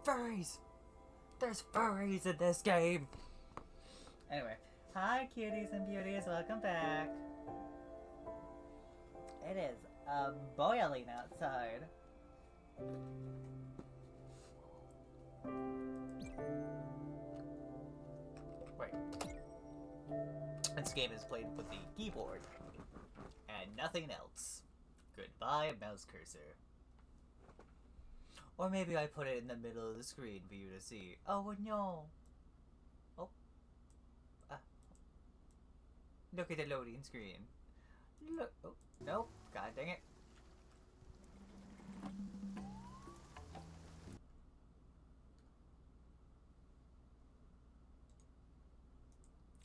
Furries! There's furries in this game! Anyway, hi cuties and beauties, welcome back. It is boiling outside. Wait. This game is played with the keyboard and nothing else. Goodbye, mouse cursor. Or maybe I put it in the middle of the screen for you to see. Oh no! Oh. Look at the loading screen. Look. Oh, nope. God dang it.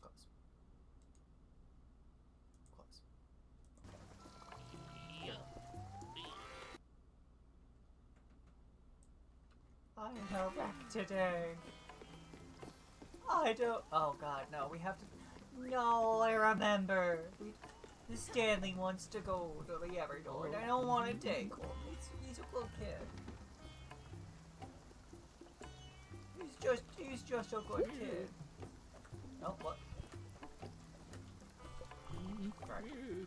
Close. Close. I know back today. I don't. Oh god, no. We have to. No, I remember. The Stanley wants to go to the Everdoor, and I don't want to take him. He's a good kid. He's just a good kid. Oh, what? Right.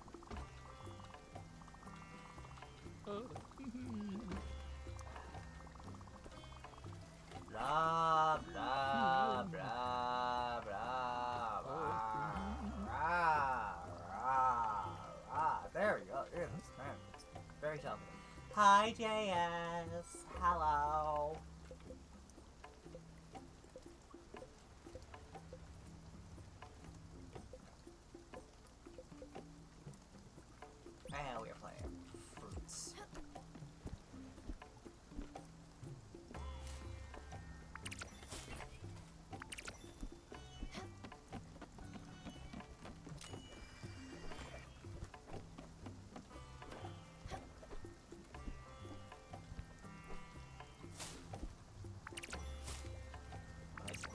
Blah, blah, blah, blah, blah, blah, blah. There we go. Yes, man. Very talkative. Hi, JS. Hello. And we are playing fruits.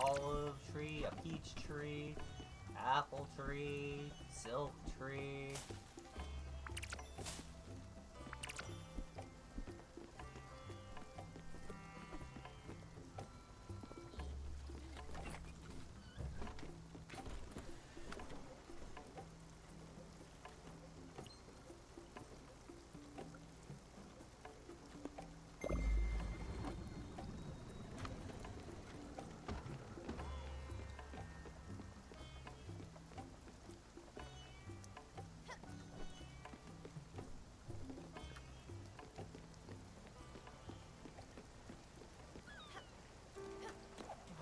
Olive tree, a peach tree, apple tree, silk tree.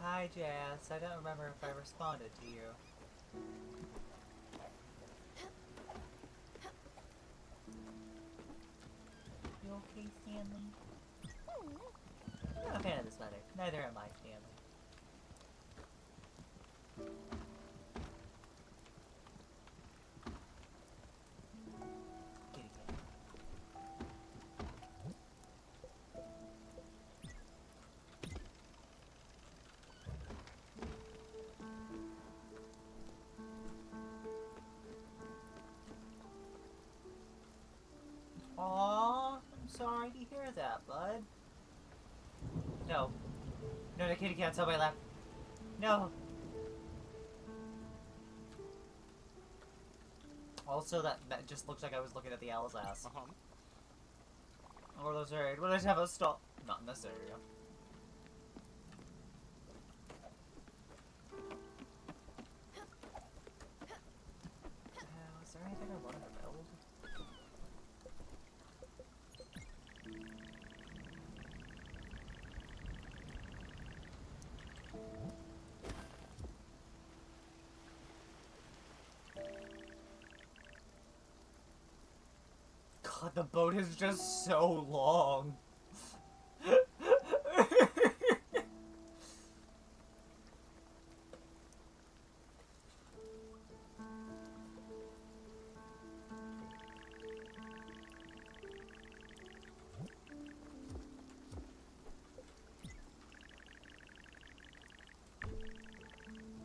Hi, Jazz. I don't remember if I responded to you. You okay, Stanley? I'm not a fan of this letter. Neither am I, Stanley. Kitty cat. Aww, I'm sorry to hear that, bud. No. No, the kitty cat's on my lap. No. Also, that just looks like I was looking at the owl's ass. Or those are. Will I just have a stop? Not in this area. Is there anything I wanted to build? God, the boat is just so long.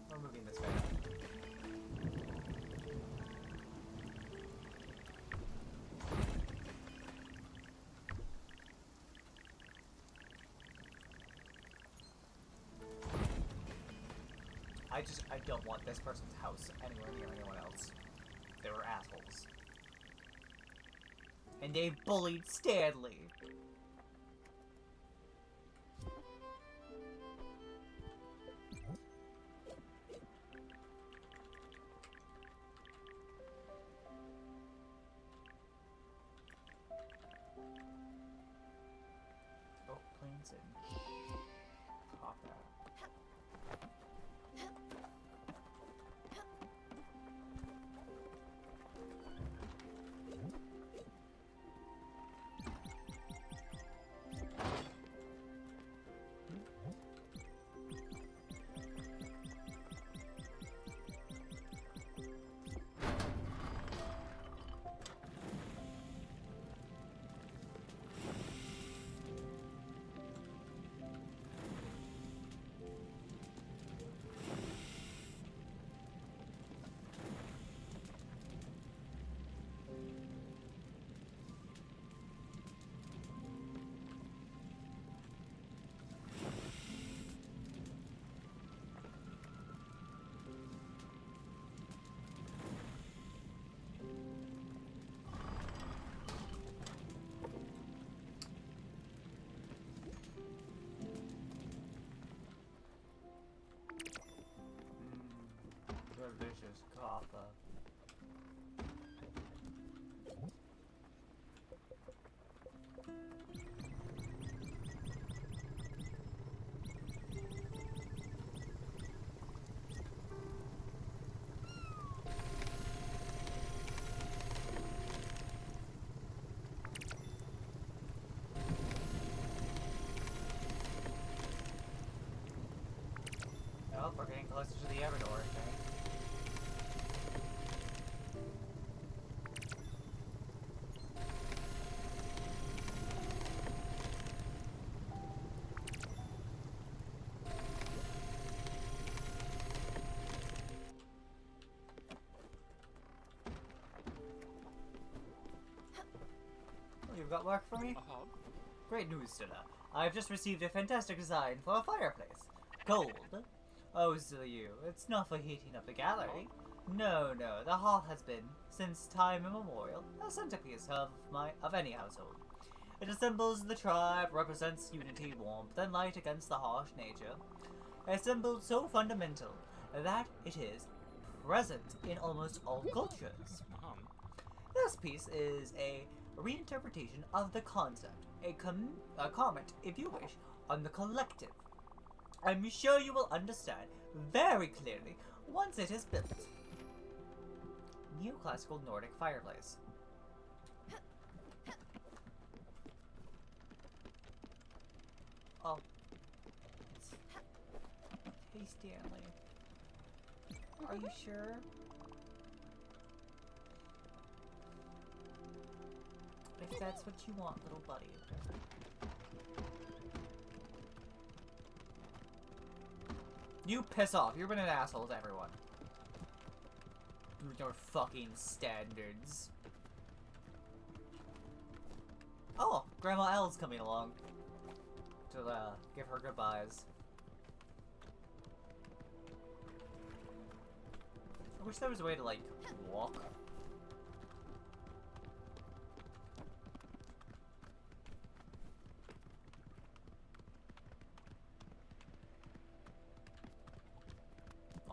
We're moving this way. I don't want this person's house anywhere near anyone else. They were assholes. And they bullied Stanley. Oh, planes in. Pop that. Delicious copper. Oh, we're getting closer to the Everdor, I think. You've got work for me? Great news, Stella. I've just received a fantastic design for a fireplace. Gold. Oh, silly you. It's not for heating up the gallery. No, no. The hall has been, since time immemorial, a centerpiece of any household. It assembles the tribe, represents unity, warmth, and light against the harsh nature. A symbol so fundamental that it is present in almost all cultures. This piece is a reinterpretation of the concept, a comment, if you wish, on the collective. I'm sure you will understand very clearly once it is built. Neoclassical Nordic fireplace. Oh. Hey, Stanley. Are you sure? If that's what you want, little buddy. You piss off. You've been an asshole to everyone. With your fucking standards. Oh, Grandma L's coming along. To give her goodbyes. I wish there was a way to, like, walk.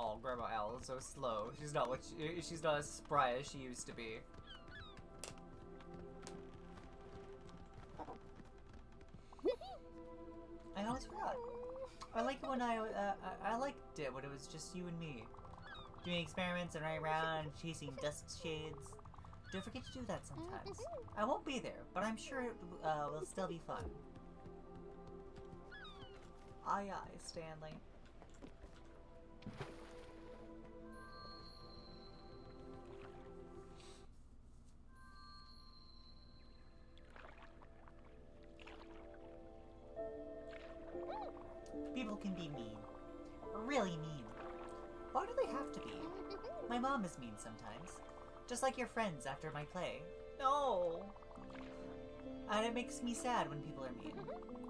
Oh, Grandma L is so slow. She's not as spry as she used to be. I always forgot. I like when I liked it when it was just you and me. Doing experiments and running around, chasing dust shades. Don't forget to do that sometimes. I won't be there, but I'm sure it will still be fun. Aye aye, Stanley. People can be mean. Really mean. Why do they have to be? My mom is mean sometimes. Just like your friends after my play. No! And it makes me sad when people are mean.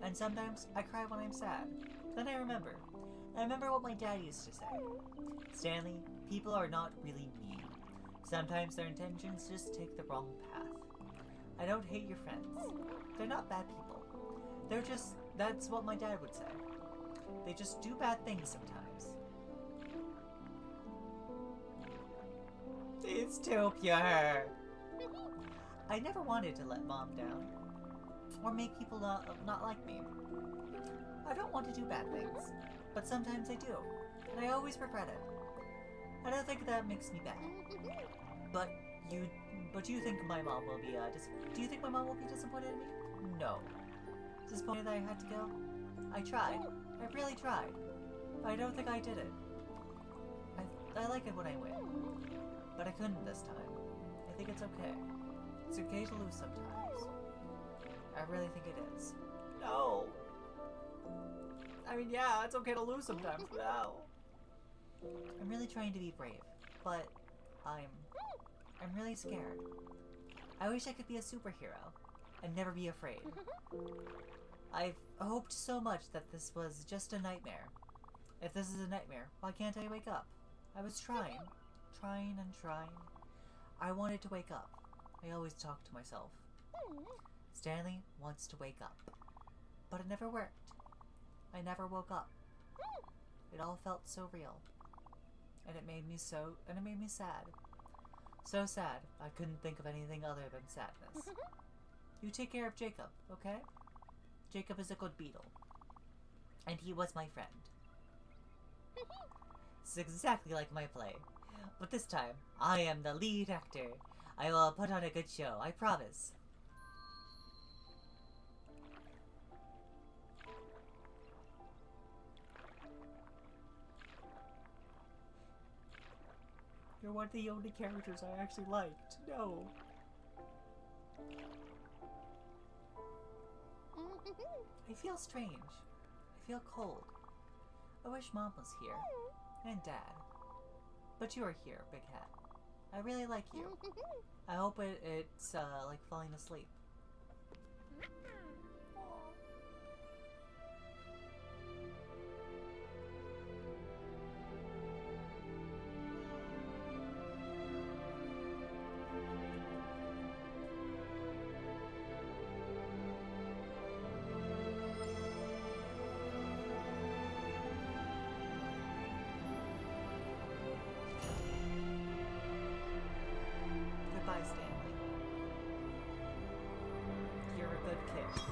And sometimes I cry when I'm sad. Then I remember. I remember what my dad used to say. Stanley, people are not really mean. Sometimes their intentions just take the wrong path. I don't hate your friends. They're not bad people. They're just, that's what my dad would say. They just do bad things sometimes. It's too pure. I never wanted to let Mom down. Or make people not like me. I don't want to do bad things. But sometimes I do. And I always regret it. I don't think that makes me bad. But you think my mom will be, do you think my mom will be disappointed in me? No. Disappointed that I had to go? I tried. I really tried. But I don't think I did it. I like it when I win. But I couldn't this time. I think it's okay. It's okay to lose sometimes. I really think it is. No! I mean, yeah, it's okay to lose sometimes, but no. I'm really trying to be brave, but I'm really scared. I wish I could be a superhero and never be afraid. I've hoped so much that this was just a nightmare. If this is a nightmare, why can't I wake up? I was trying and trying. I wanted to wake up. I always talk to myself. Stanley wants to wake up. But it never worked. I never woke up. It all felt so real. And it made me sad. So sad, I couldn't think of anything other than sadness. You take care of Jacob, okay? Jacob is a good beetle. And he was my friend. It's exactly like my play. But this time, I am the lead actor. I will put on a good show, I promise. You're one of the only characters I actually liked. No. I feel strange. I feel cold. I wish Mom was here. And Dad. But you are here, Big Hat. I really like you. I hope it's like falling asleep. Goodbye, Stanley. You're a good kid.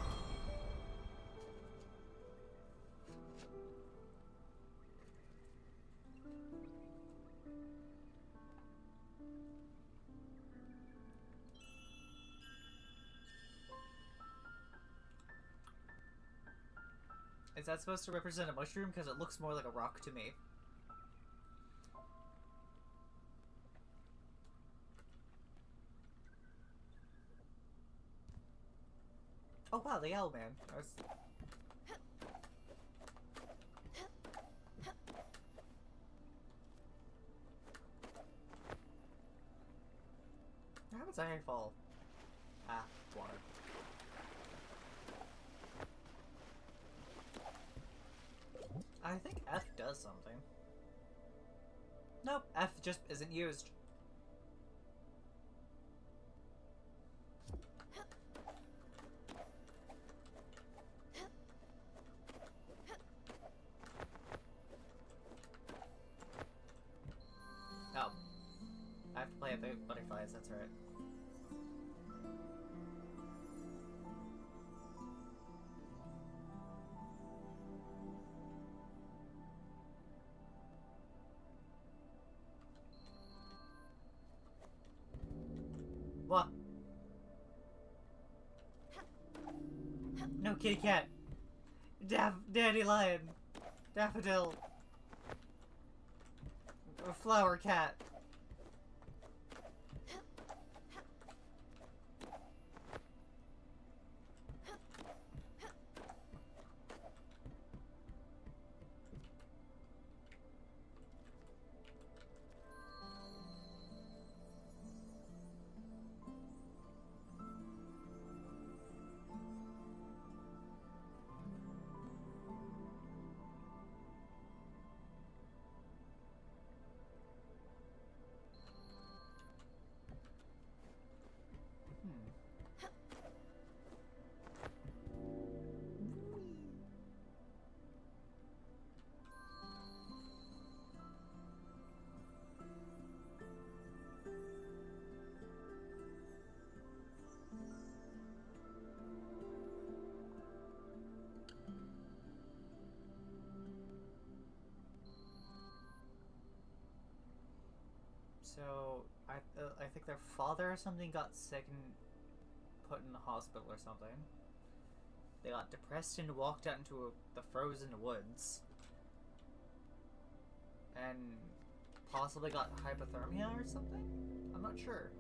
Is that supposed to represent a mushroom? Because it looks more like a rock to me. Oh wow, the owl man. I was... What happens if I fall? Ah, it's water. I think F does something. Nope, F just isn't used. Oh. I have to play the butterflies, that's right. What? No, kitty cat. Dandelion. Daffodil. A flower cat. So, I think their father or something got sick and put in the hospital or something. They got depressed and walked out into the frozen woods. And possibly got hypothermia or something? I'm not sure.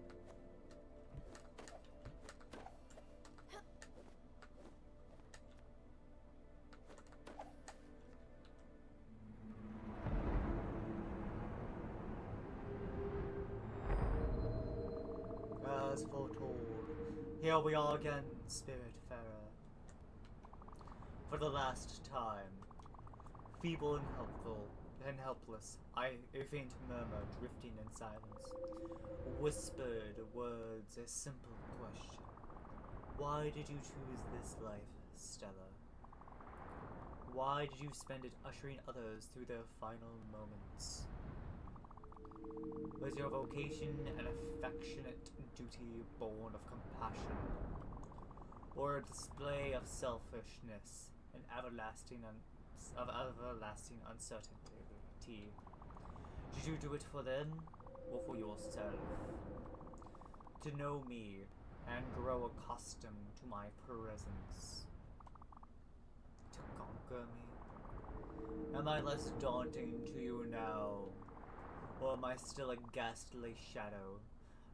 As foretold, here we are again, spiritfarer. For the last time, feeble and helpless, a faint murmur drifting in silence, whispered words, a simple question. Why did you choose this life, Stella? Why did you spend it ushering others through their final moments? Was your vocation an affectionate duty born of compassion, or a display of selfishness and everlasting uncertainty? Did you do it for them, or for yourself? To know me and grow accustomed to my presence? To conquer me? Am I less daunting to you now? Or am I still a ghastly shadow,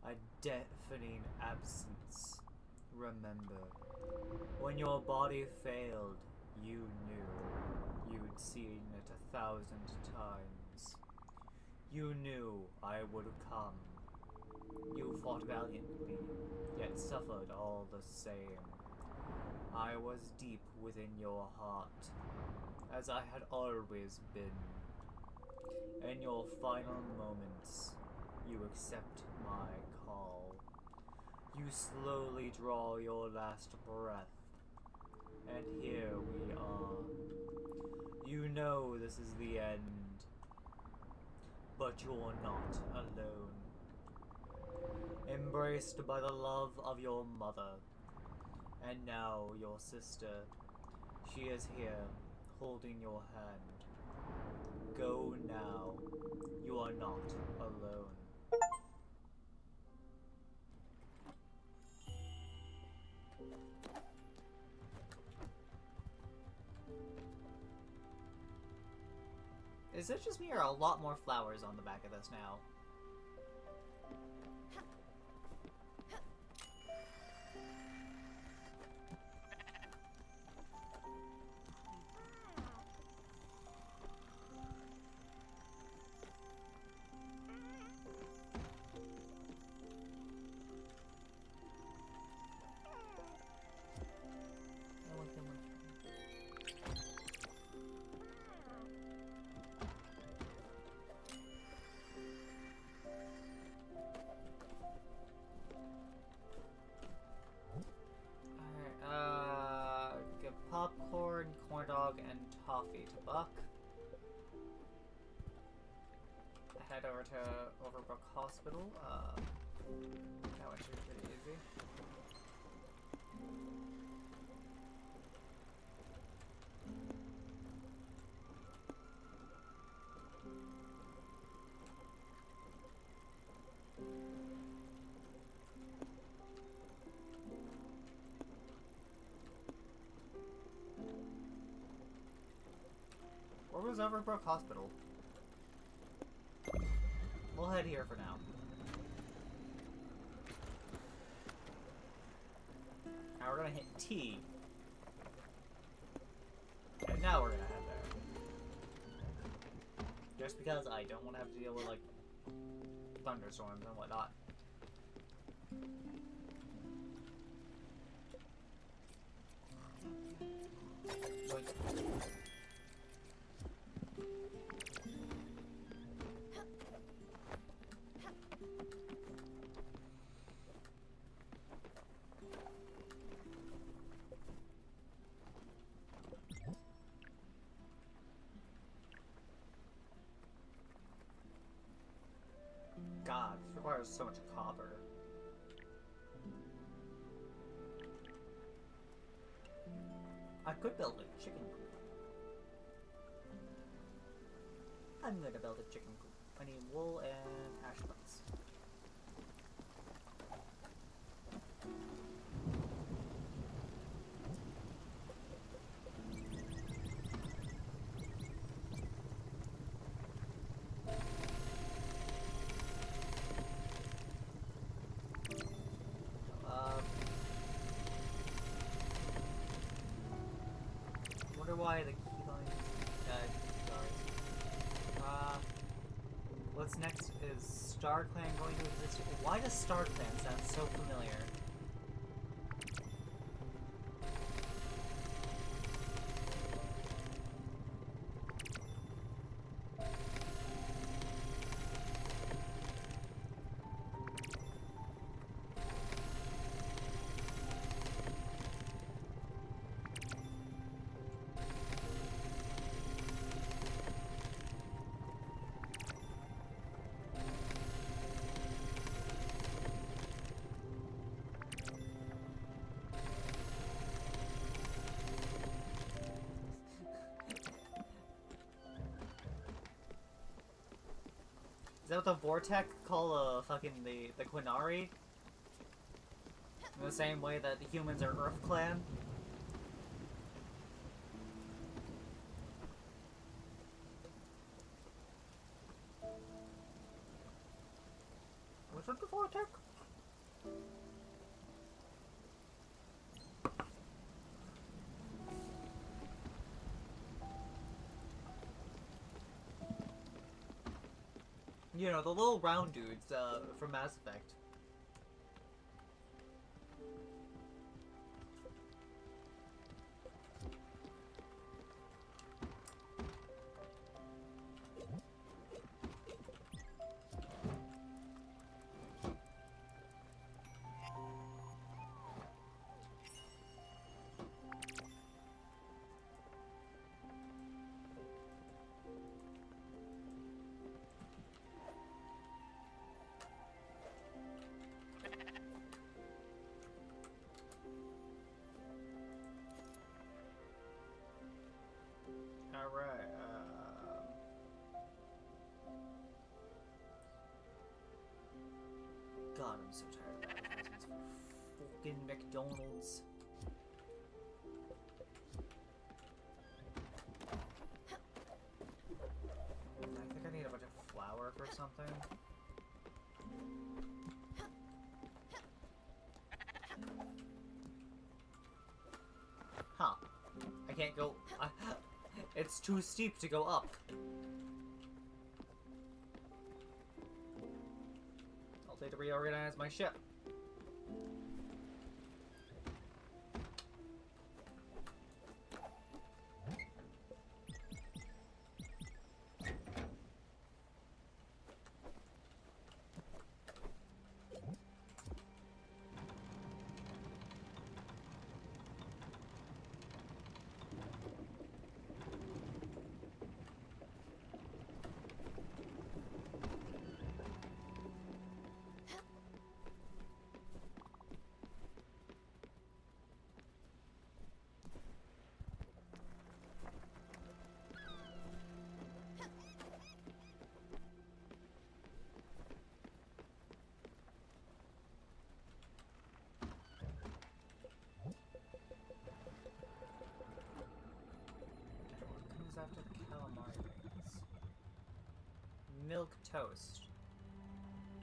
a deafening absence? Remember, when your body failed, you knew you'd seen it 1,000 times. You knew I would come. You fought valiantly, yet suffered all the same. I was deep within your heart, as I had always been. In your final moments, you accept my call. You slowly draw your last breath, and here we are. You know this is the end, but you're not alone. Embraced by the love of your mother, and now your sister, she is here, holding your hand. Go now. You are not alone. Is it just me or a lot more flowers on the back of this now? Give popcorn, corn dog, and toffee to Buck. Head over to Overbrook Hospital. That one should be pretty easy. Where was Overbrook Hospital? We'll head here for now. Now we're gonna hit T. And now we're gonna head there. Just because I don't want to have to deal with, like, thunderstorms and whatnot. God, this requires so much copper. I could build a chicken coop. I'm gonna build a chicken coop. I need wool and hash bricks. wonder why the keylines. Sorry. What's next is Star Clan going to exist. Why does Star Clan sound so familiar? Is that what the Vortec call fucking the Quinari? In the same way that the humans are Earth Clan? Was it the Vortec? You know, the little round dudes from Mass Effect. Alright, God, I'm so tired of advertisements for fucking McDonald's. I think I need a bunch of flour for something. Huh. I can't go... It's too steep to go up. I'll need to reorganize my ship. After calamari rings. Milk toast.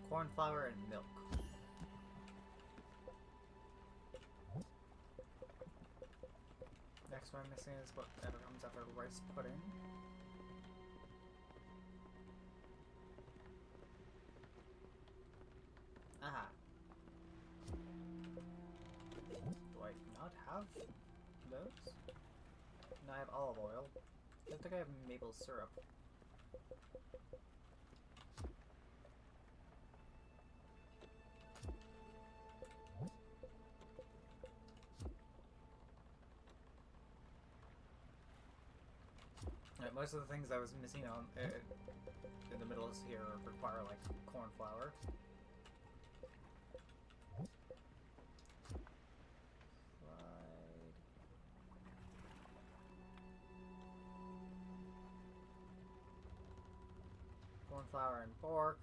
Corn flour and milk. Next one I'm missing is whatever comes after rice pudding. Aha. Do I not have those? No, I have olive oil. I don't think I have maple syrup. Right, most of the things I was missing on in the middle here require like corn flour. Corn flour and pork.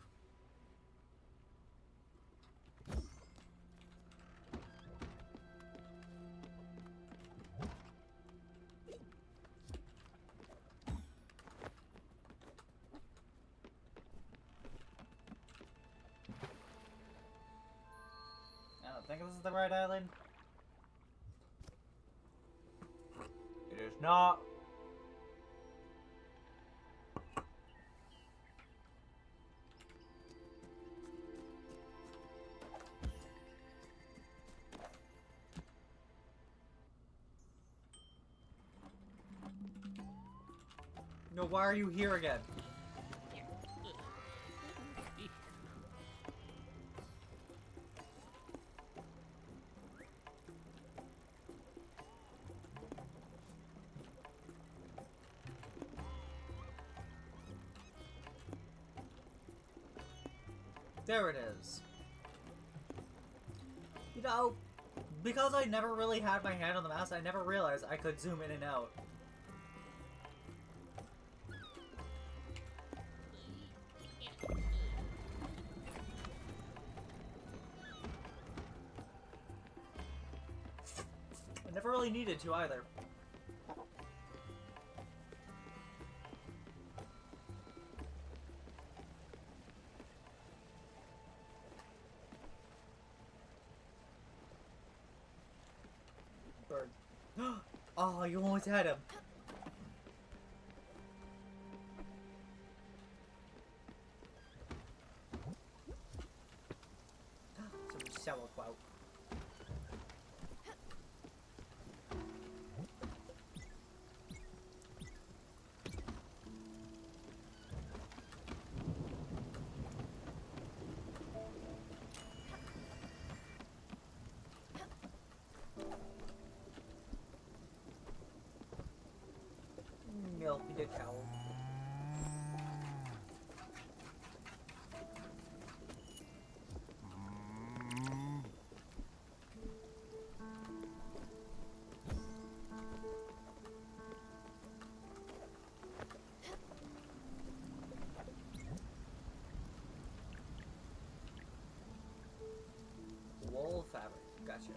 I don't think this is the right island. It is not. No, why are you here again? There it is. You know, because I never really had my hand on the mouse, I never realized I could zoom in and out. I never really needed to either. Bird. Oh, you almost had him. Some sauerkraut. Milk the cow. Wool fabric. Gotcha.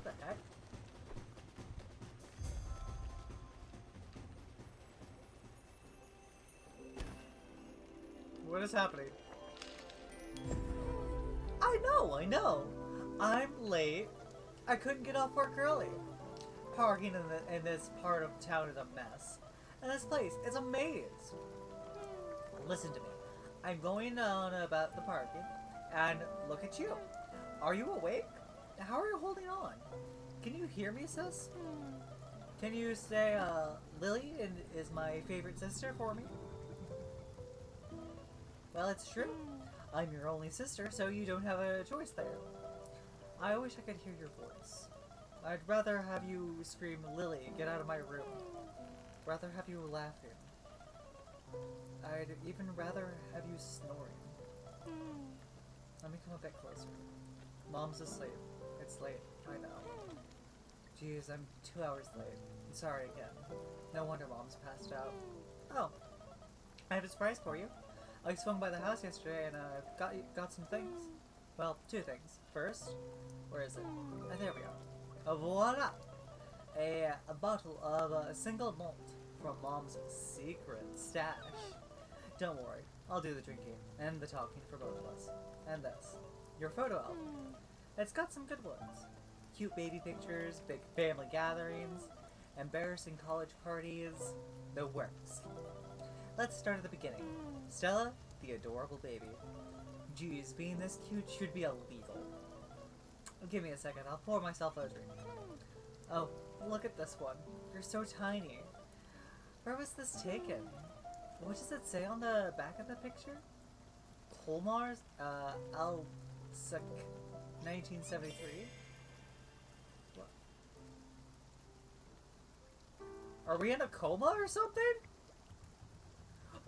What the heck? What is happening? I know. I'm late. I couldn't get off work early. Parking in this part of town is a mess. And this place is a maze. Listen to me. I'm going on about the parking. And look at you. Are you awake? How are you holding on? Can you hear me, sis? Can you say, Lily is my favorite sister for me? Well, it's true. I'm your only sister, so you don't have a choice there. I wish I could hear your voice. I'd rather have you scream, Lily, get out of my room. Rather have you laughing. I'd even rather have you snoring. Let me come a bit closer. Mom's asleep. It's late, I know. Jeez, I'm 2 hours late. I'm sorry again. No wonder Mom's passed out. Oh, I have a surprise for you. I swung by the house yesterday and got some things. Well, 2 things. First, where is it? Oh, there we go. Voila! A bottle of a single malt from Mom's secret stash. Don't worry, I'll do the drinking and the talking for both of us. And this, your photo album. It's got some good ones. Cute baby pictures, big family gatherings, embarrassing college parties, the works. Let's start at the beginning. Stella, the adorable baby. Geez, being this cute should be illegal. Give me a second, I'll pour myself a drink. Oh, look at this one. You're so tiny. Where was this taken? What does it say on the back of the picture? Colmars? Alsek 1973? What? Are we in a coma or something?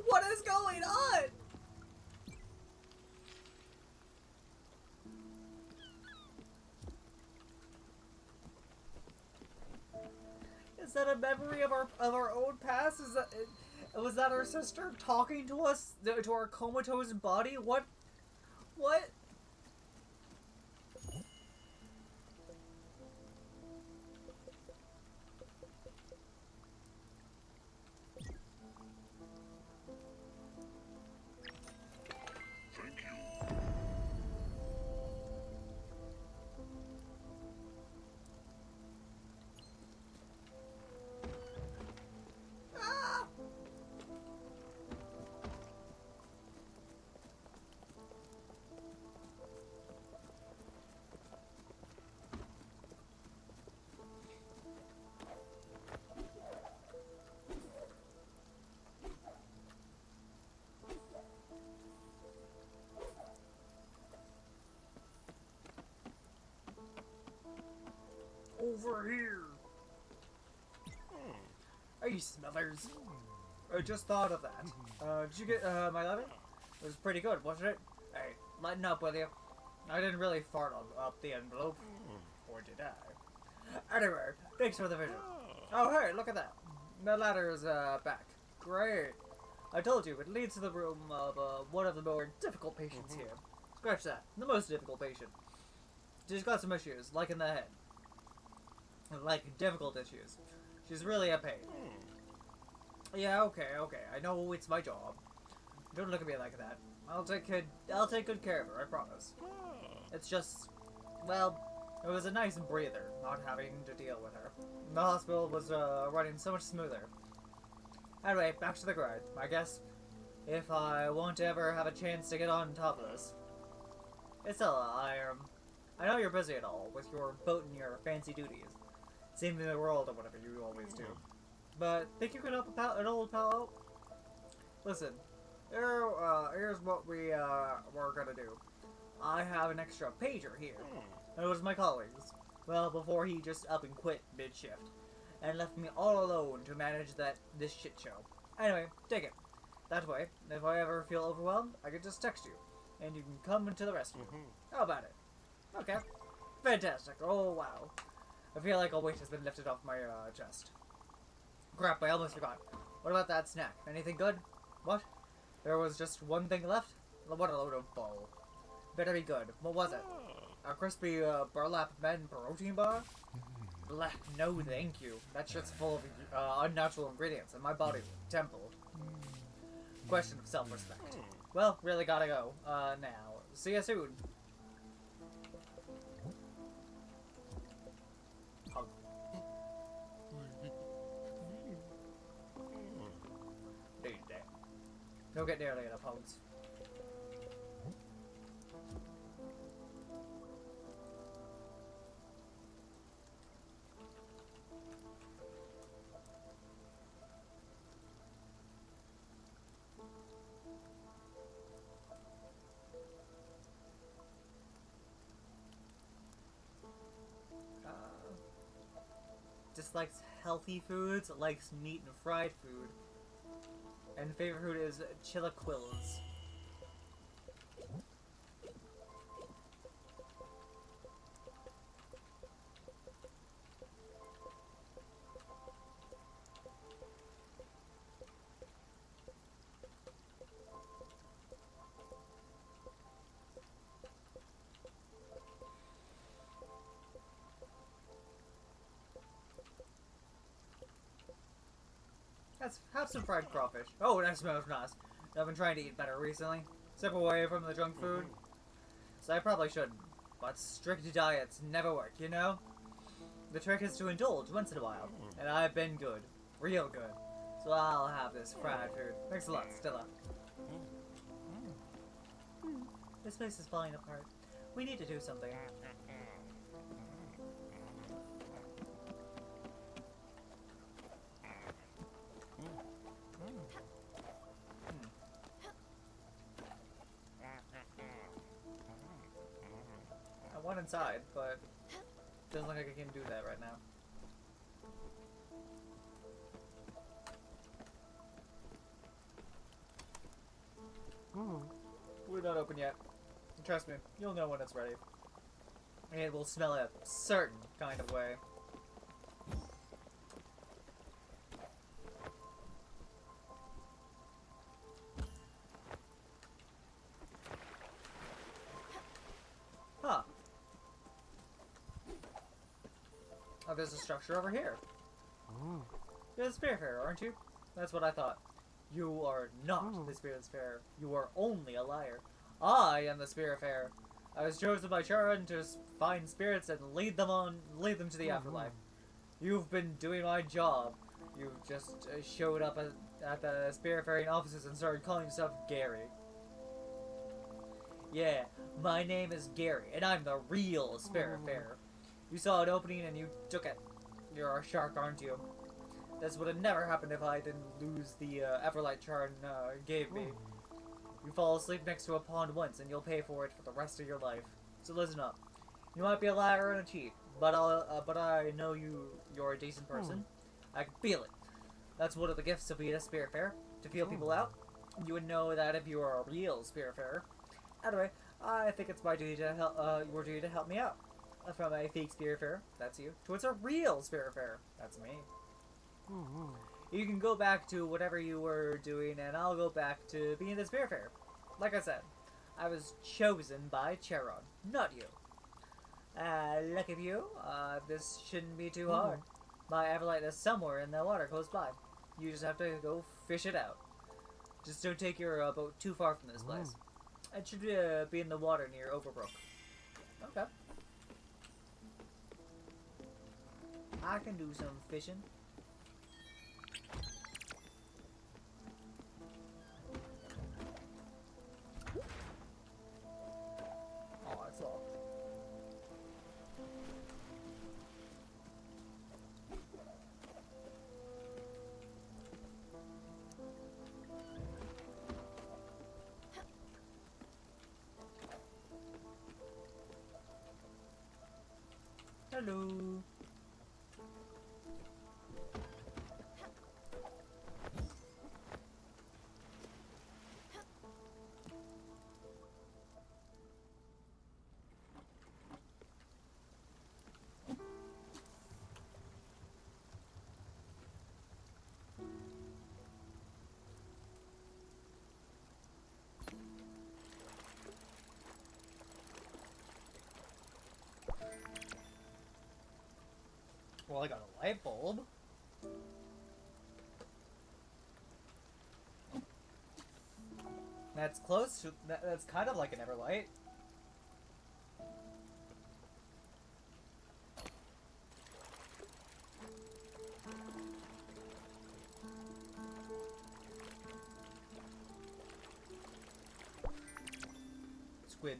What is going on? Is that a memory of our own past? Was that our sister talking to us, to our comatose body? What? Over here. Hey, Smithers. I just thought of that. Did you get my letter? It was pretty good, wasn't it? Hey, lighten up with you. I didn't really fart up the envelope. Or did I? Anyway, thanks for the vision. Oh, hey, look at that. The ladder is back. Great. I told you, it leads to the room of one of the more difficult patients here. Scratch that. The most difficult patient. She's got some issues, like in the head. Like, difficult issues. She's really a pain. Yeah, okay. I know it's my job. Don't look at me like that. I'll take good care of her, I promise. It's just, well, it was a nice breather, not having to deal with her. The hospital was running so much smoother. Anyway, back to the grind. I guess if I want to ever have a chance to get on top of this. Isella, I know you're busy at all with your boat and your fancy duties. Saving the world or whatever you always do. But think you could help an old pal out? Listen, here's what we're gonna do. I have an extra pager here. And it was my colleague's. Well, before he just up and quit mid-shift. And left me all alone to manage this shit show. Anyway, take it. That way, if I ever feel overwhelmed, I can just text you. And you can come into the rescue. How about it? Okay. Fantastic. Oh, wow. I feel like a weight has been lifted off my chest. Crap, I almost forgot. What about that snack? Anything good? What? There was just one thing left? What a load of bull. Better be good. What was it? A crispy burlap men protein bar? Blech, no thank you. That shit's full of unnatural ingredients and my body templed. Question of self-respect. Well, really gotta go. Now. See you soon. Don't get nearly enough hugs. Dislikes healthy foods, likes meat and fried food. And favorite food is chilaquiles. Let's have some fried crawfish. Oh, that smells nice. I've been trying to eat better recently. Step away from the junk food. So I probably shouldn't. But strict diets never work, you know? The trick is to indulge once in a while. And I've been good. Real good. So I'll have this fried food. Thanks a lot, Stella. This place is falling apart. We need to do something. inside, but doesn't look like I can do that right now. We're not open yet. Trust me, you'll know when it's ready. It will smell a certain kind of way. Huh. Oh, there's a structure over here. You're the spiritfarer, aren't you? That's what I thought. You are not the spiritfarer. You are only a liar. I am the spiritfarer. I was chosen by Charon to find spirits and lead them to the afterlife. You've been doing my job. You just showed up at the spiritfaring offices and started calling yourself Gary. Yeah, my name is Gary, and I'm the real spiritfarer. You saw an opening and you took it. You're a shark, aren't you? This would have never happened if I didn't lose the Everlight Charon gave me. You fall asleep next to a pond once, and you'll pay for it for the rest of your life. So listen up. You might be a liar and a cheat, but I know you're a decent person. I can feel it. That's one of the gifts of being a spiritfarer, to feel people out. You would know that if you are a real spiritfarer. Anyway, I think it's my duty to help. Your duty to help me out. From a fake spiritfarer, that's you, towards a real spiritfarer, that's me. You can go back to whatever you were doing, and I'll go back to being the spiritfarer. Like I said, I was chosen by Charon, not you. Lucky for you, this shouldn't be too hard. My Everlight is somewhere in the water close by. You just have to go fish it out. Just don't take your boat too far from this place. It should be in the water near Overbrook. Okay. I can do some fishing. Oh, it's locked. Hello. Well, I got a light bulb. That's close to, that's kind of like an Everlight. Squid.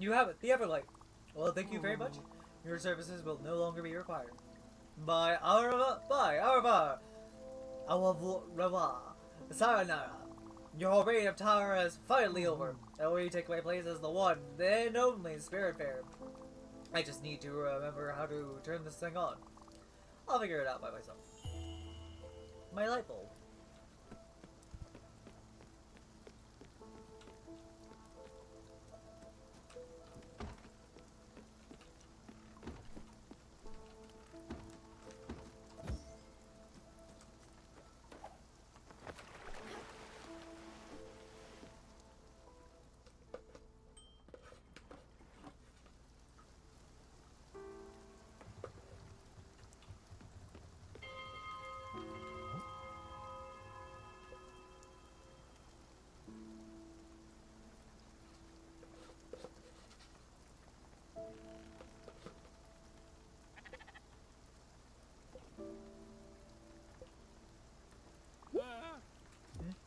You have it, the Everlight. Well, thank you very much. Your services will no longer be required. Bye, au revoir, au revoir, sayonara. Your reign of terror is finally over. And will you take my place as the one, then only Spiritfarer? I just need to remember how to turn this thing on. I'll figure it out by myself. My light bulb.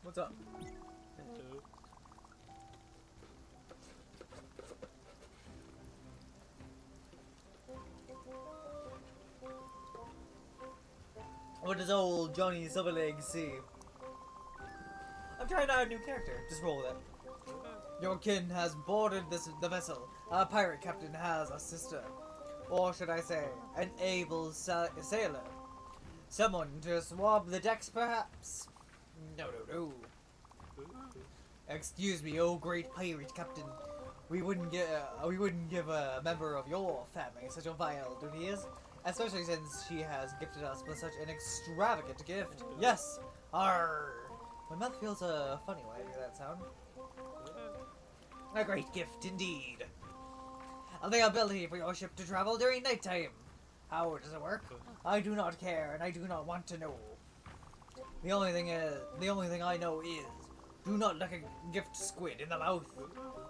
What's up? What does old Johnny Silverlegs see? I'm trying out a new character. Just roll with it. Your kin has boarded the vessel. Our pirate captain has a sister. Or should I say, an able sailor. Someone to swab the decks, perhaps? No. Excuse me, oh great pirate captain. We wouldn't give a member of your family such a vile duties, especially since she has gifted us with such an extravagant gift. Yes, arr. My mouth feels a funny when I do that sound. A great gift indeed. The ability for your ship to travel during nighttime. How does it work? I do not care, and I do not want to know. The only thing I know is, do not look a gift squid in the mouth.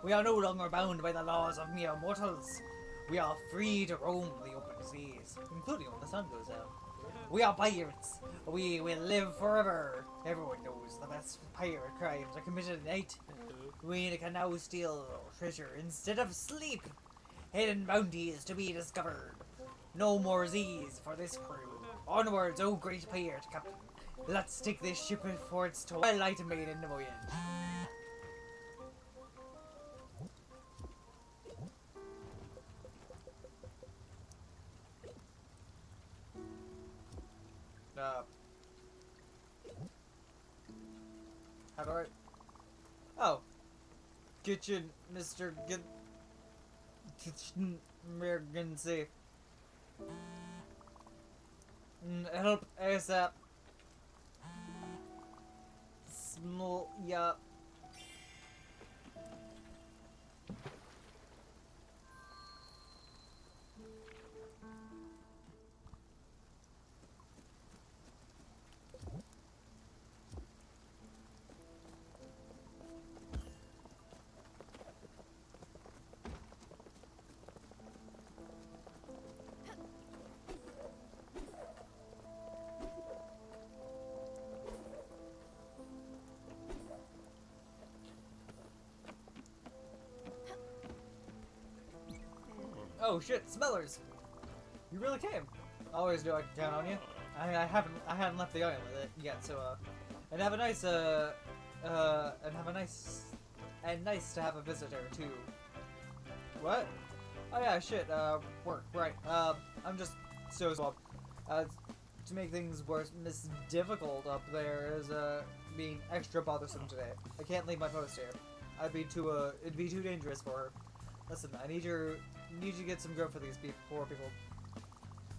We are no longer bound by the laws of mere mortals. We are free to roam the open seas, including when the sun goes down. We are pirates. We will live forever. Everyone knows the best pirate crimes are committed at night. We can now steal treasure instead of sleep. Hidden bounties to be discovered. No more Z's for this crew. Onwards, oh great pirate captain. Let's take this ship for its twilight maiden voyage. How do I... Oh. Kitchen, Mr. Kitchen emergency. Help ASAP. Small, yeah. Oh shit, Smellers! You really came. I always knew I could count on you. I haven't left the island with it yet, so and have a nice nice to have a visitor too. What? Oh yeah, shit. Work, right? I'm just so swamped. To make things worse, Miss Difficult up there is being extra bothersome today. I can't leave my post here. It'd be too dangerous for her. Listen, I need you to get some growth for these poor people.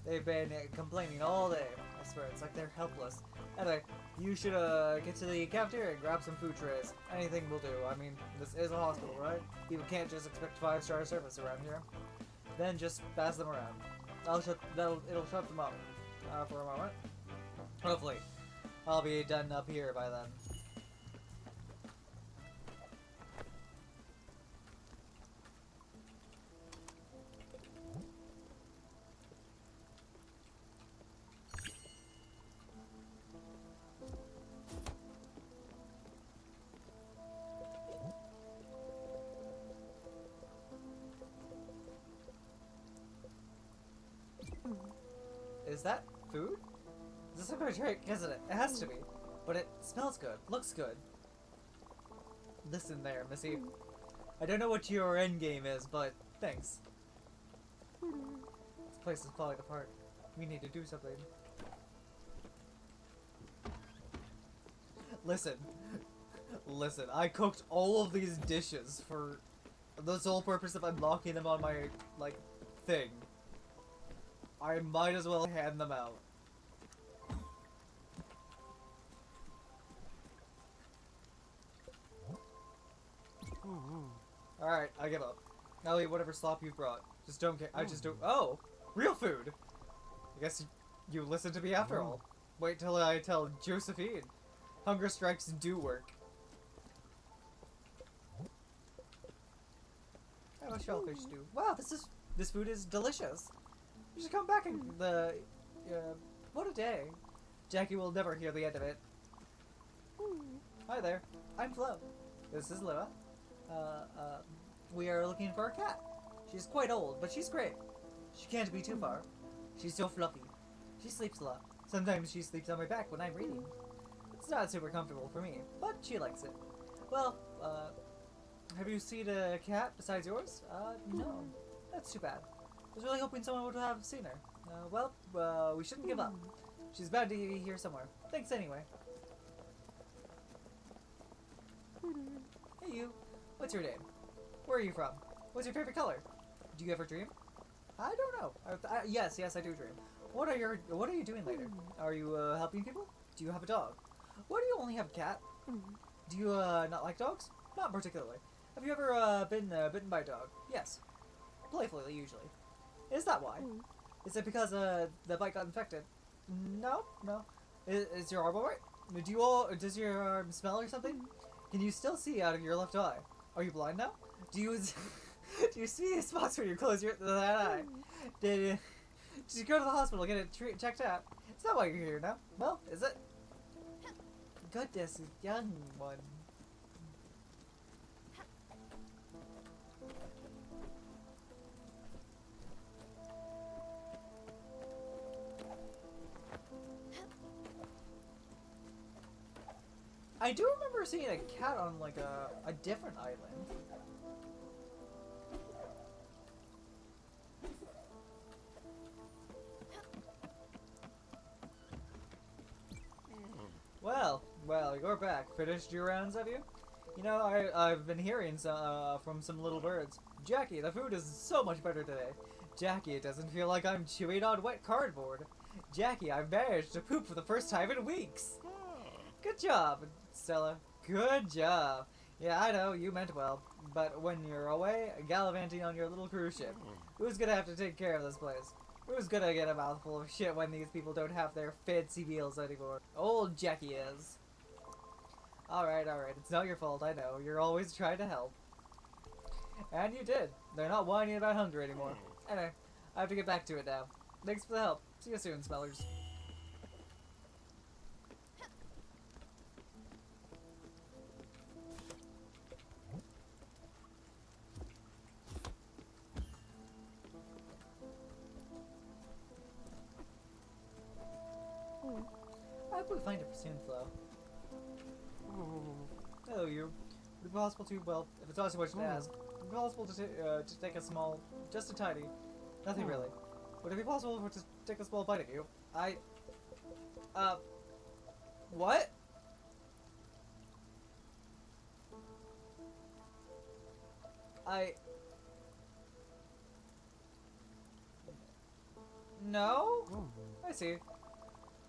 They've been complaining all day. I swear, it's like they're helpless. Anyway, you should get to the cafeteria and grab some food trays. Anything will do. I mean, this is a hospital, right? People can't just expect 5-star service around here. Then just pass them around. It'll shut them up for a moment. Hopefully, I'll be done up here by then. Is that food? This is a good drink, isn't it? It has to be. But it smells good. Looks good. Listen there, Missy. I don't know what your end game is, but thanks. This place is falling apart. We need to do something. Listen. Listen, I cooked all of these dishes for the sole purpose of unlocking them on my, like, thing. I might as well hand them out. Alright, I give up. I'll eat whatever slop you've brought. Just don't care. I just don't. Oh! Real food! I guess you listen to me after all. Wait till I tell Josephine. Hunger strikes do work. Oh, shellfish stew. Wow, this food is delicious. You should come back and what a day. Jackie will never hear the end of it. Hi there. I'm Flo. This is Lua. We are looking for a cat. She's quite old, but she's great. She can't be too far. She's so fluffy. She sleeps a lot, Sometimes she sleeps on my back when I'm reading. It's not super comfortable for me, but she likes it. Well, have you seen a cat besides yours? No. That's too bad. I was really hoping someone would have seen her. Well, we shouldn't give up. She's bound to be here somewhere. Thanks anyway. Hey you. What's your name? Where are you from? What's your favorite color? Do you ever dream? I don't know. Yes, I do dream. What are you doing later? Are you helping people? Do you have a dog? Why do you only have a cat? Do you not like dogs? Not particularly. Have you ever been bitten by a dog? Yes. Playfully, usually. Is that why? Is it because the bite got infected? No. Is your arm alright? Does your arm smell or something? Can you still see out of your left eye? Are you blind now? Do you see spots where you close that eye? Did you go to the hospital get it checked out? Is that why you're here now? Well, is it? Goodness, young one. I do remember seeing a cat on like a different island. Well, you're back. Finished your rounds, have you? You know, I've been hearing from some little birds. Jackie, the food is so much better today. Jackie, it doesn't feel like I'm chewing on wet cardboard. Jackie, I've managed to poop for the first time in weeks. Good job, Stella. Good job. Yeah, I know, you meant well. But when you're away, gallivanting on your little cruise ship, who's gonna have to take care of this place? Who's gonna get a mouthful of shit when these people don't have their fancy meals anymore? Old Jackie is. Alright. It's not your fault, I know. You're always trying to help. And you did. They're not whining about hunger anymore. Anyway, I have to get back to it now. Thanks for the help. See you soon, Smellers. I hope we find it soon, Flo. Hello, you. Would it be possible to, well, if it's not too much to ask, would it be possible to take a small, just a tiny, nothing really. Would it be possible to take a small bite of you? What? No? I see.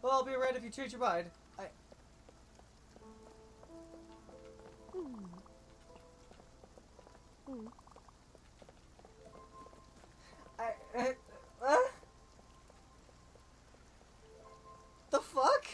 Well, I'll be around if you change your mind. The fuck?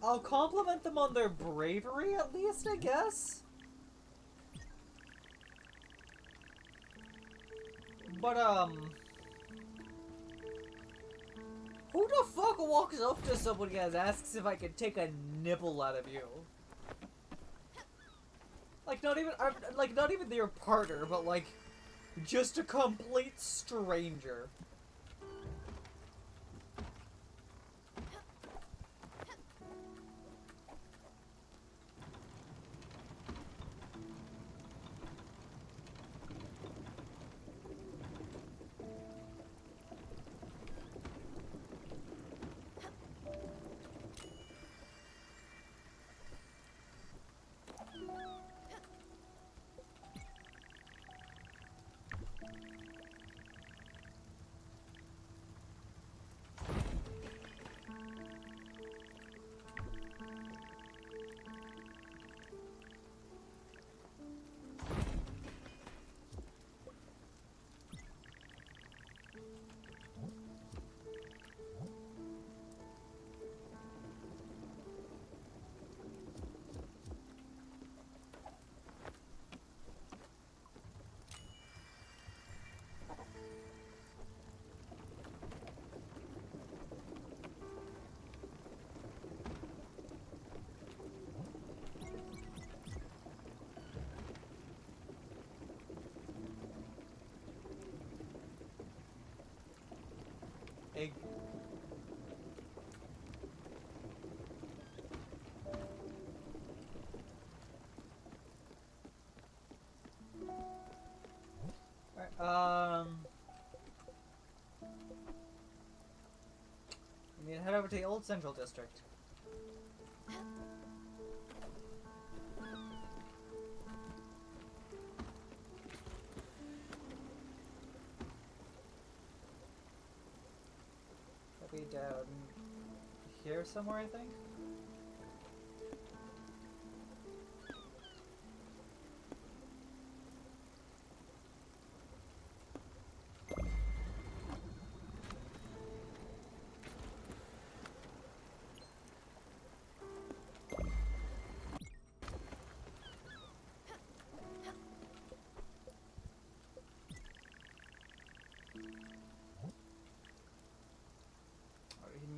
I'll compliment them on their bravery, at least, I guess. But, who the fuck walks up to somebody and asks if I can take a nibble out of you? Like, not even their partner, but, like, just a complete stranger. egg. Alright, we need to head over to the old Central District. Be down here somewhere, I think.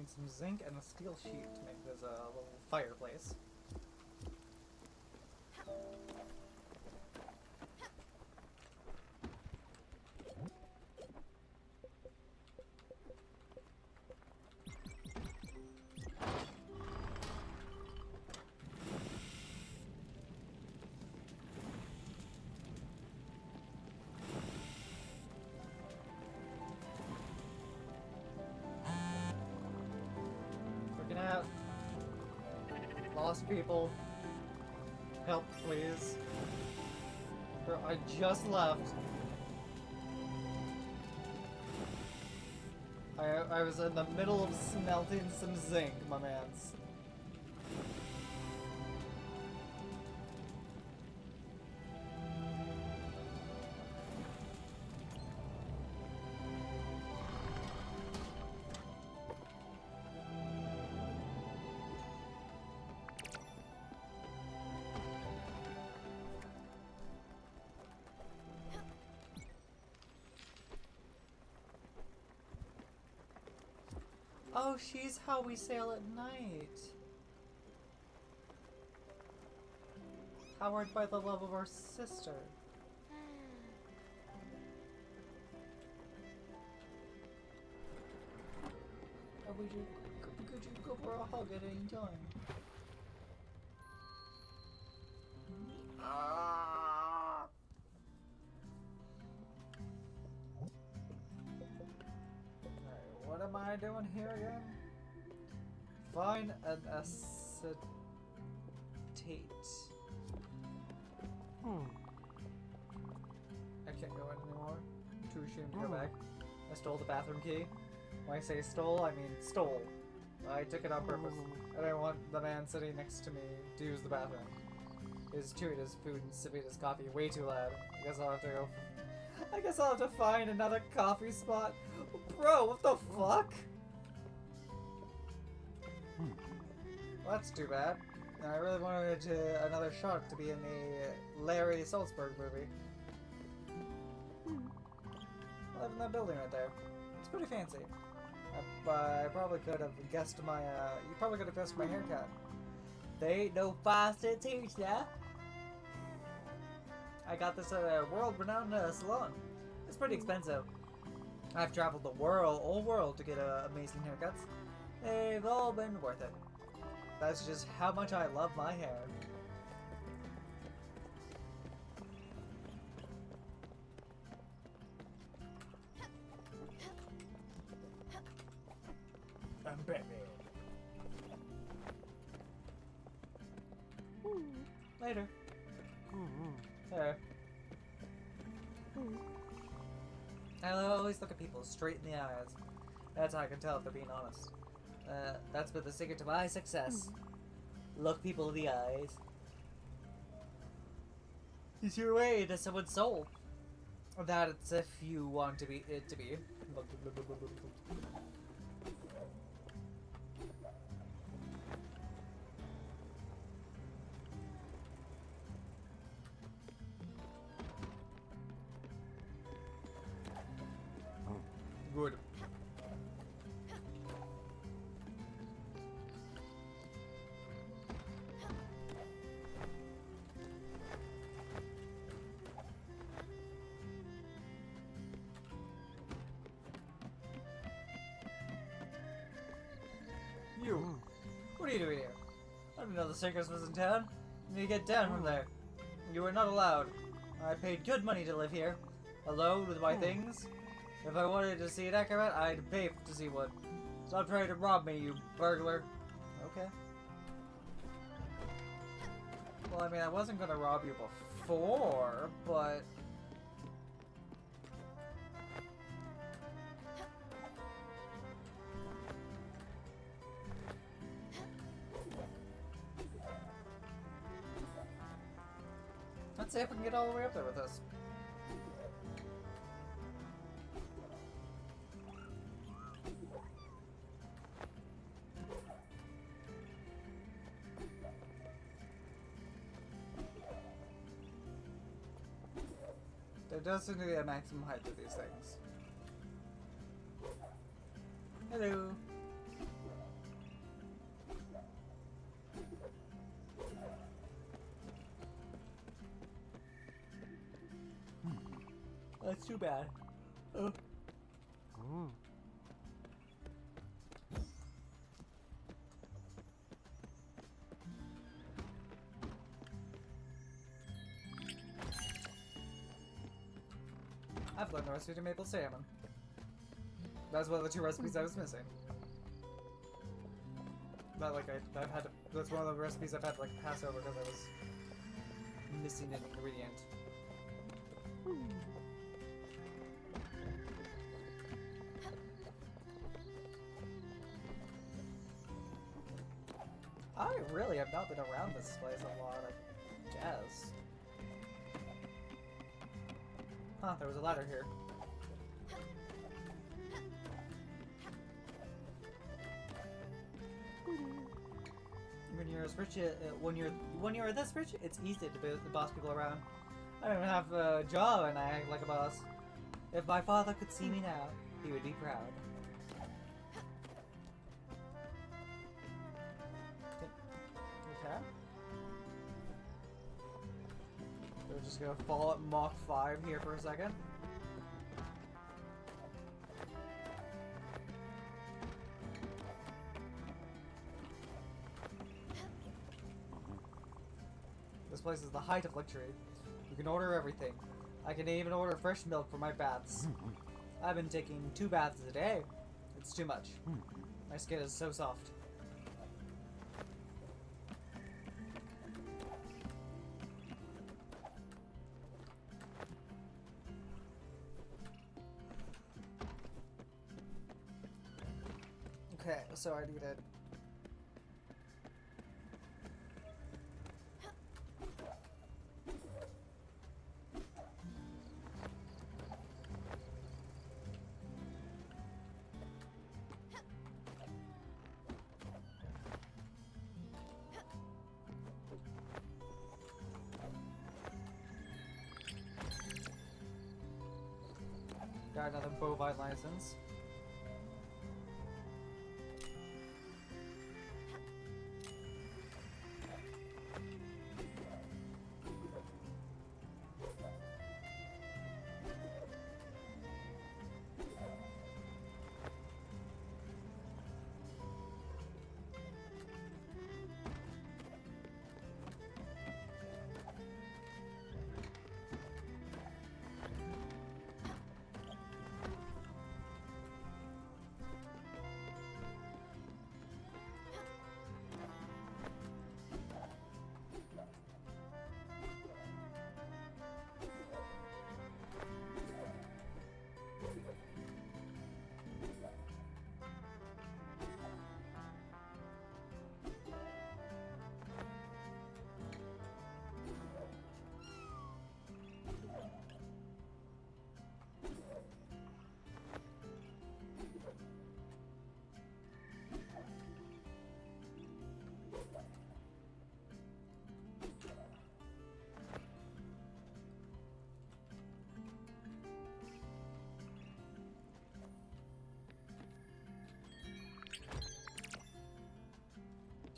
Some zinc and a steel sheet to make this a little fireplace. Out. Lost people. Help, please. Girl, I just left. I was in the middle of smelting some zinc, my mans. Oh, she's how we sail at night. Powered by the love of our sister. Oh, could you go for a hug at any time? What am I doing here again? Find an acetate. I can't go in anymore. I'm too ashamed to go back. I stole the bathroom key. When I say stole, I mean stole. I took it on purpose. I didn't want the man sitting next to me to use the bathroom. He was chewing his food and sipping his coffee way too loud. I guess I'll have to go. I guess I'll have to find another coffee spot. Bro, what the fuck? Well, that's too bad. I really wanted another shark to be in the Larry Salzberg movie. I live in that building right there. It's pretty fancy. I probably could have guessed my, you probably could have guessed my haircut. They ain't no faster teacher. I got this at a world-renowned salon. It's pretty expensive. I've traveled the whole world to get amazing haircuts. They've all been worth it. That's just how much I love my hair. I'm Batman. Later. There. I always look at people straight in the eyes. That's how I can tell if they're being honest. That's been the secret to my success. Look people in the eyes. It's your way to someone's soul. That's if you want to be it to be. Good. You! What are you doing here? I didn't know the circus was in town. You need to get down from there. You are not allowed. I paid good money to live here, alone with my things. If I wanted to see an acrobat, I'd pay to see one. Stop trying to rob me, you burglar. Okay. Well, I mean, I wasn't gonna rob you before, but... Let's see if we can get all the way up there with this. There does seem to be a maximum height to these things. Hello. That's too bad. I've learned the recipe to maple salmon. That's one of the two recipes I was missing. Not like I've had to, that's one of the recipes I've had to like pass over because I was missing an ingredient. I really have not been around this place a lot, I guess. Huh, there was a ladder here. When you're as rich, when you're this rich, it's easy to boss people around. I don't even have a job and I act like a boss. If my father could see me now, he would be proud. Okay. We're just gonna fall at Mach 5 here for a second. This place is the height of luxury. You can order everything. I can even order fresh milk for my baths. I've been taking 2 baths a day. It's too much. My skin is so soft. Okay, so I needed... Got another bovine license.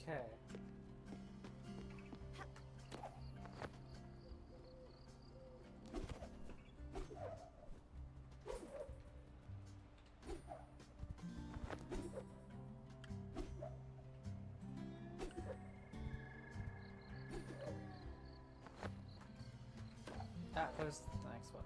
Okay. Where's the next one?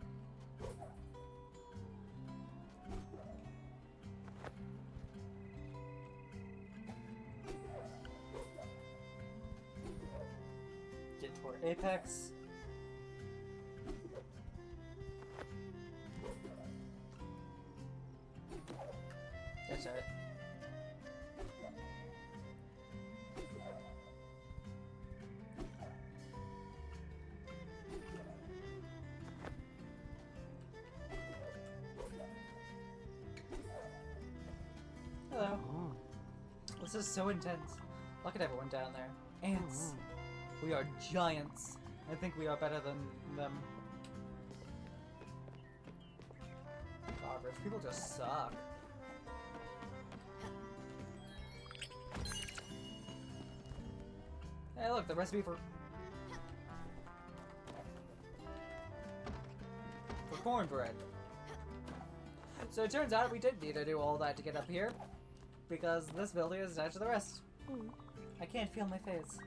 Get toward Apex. That's it. Hello. This is so intense. Look at everyone down there. Ants. We are giants. I think we are better than them. Garbage. People just suck. Hey, look, the recipe for cornbread. So it turns out we did need to do all that to get up here, because this building is attached to the rest. I can't feel my face.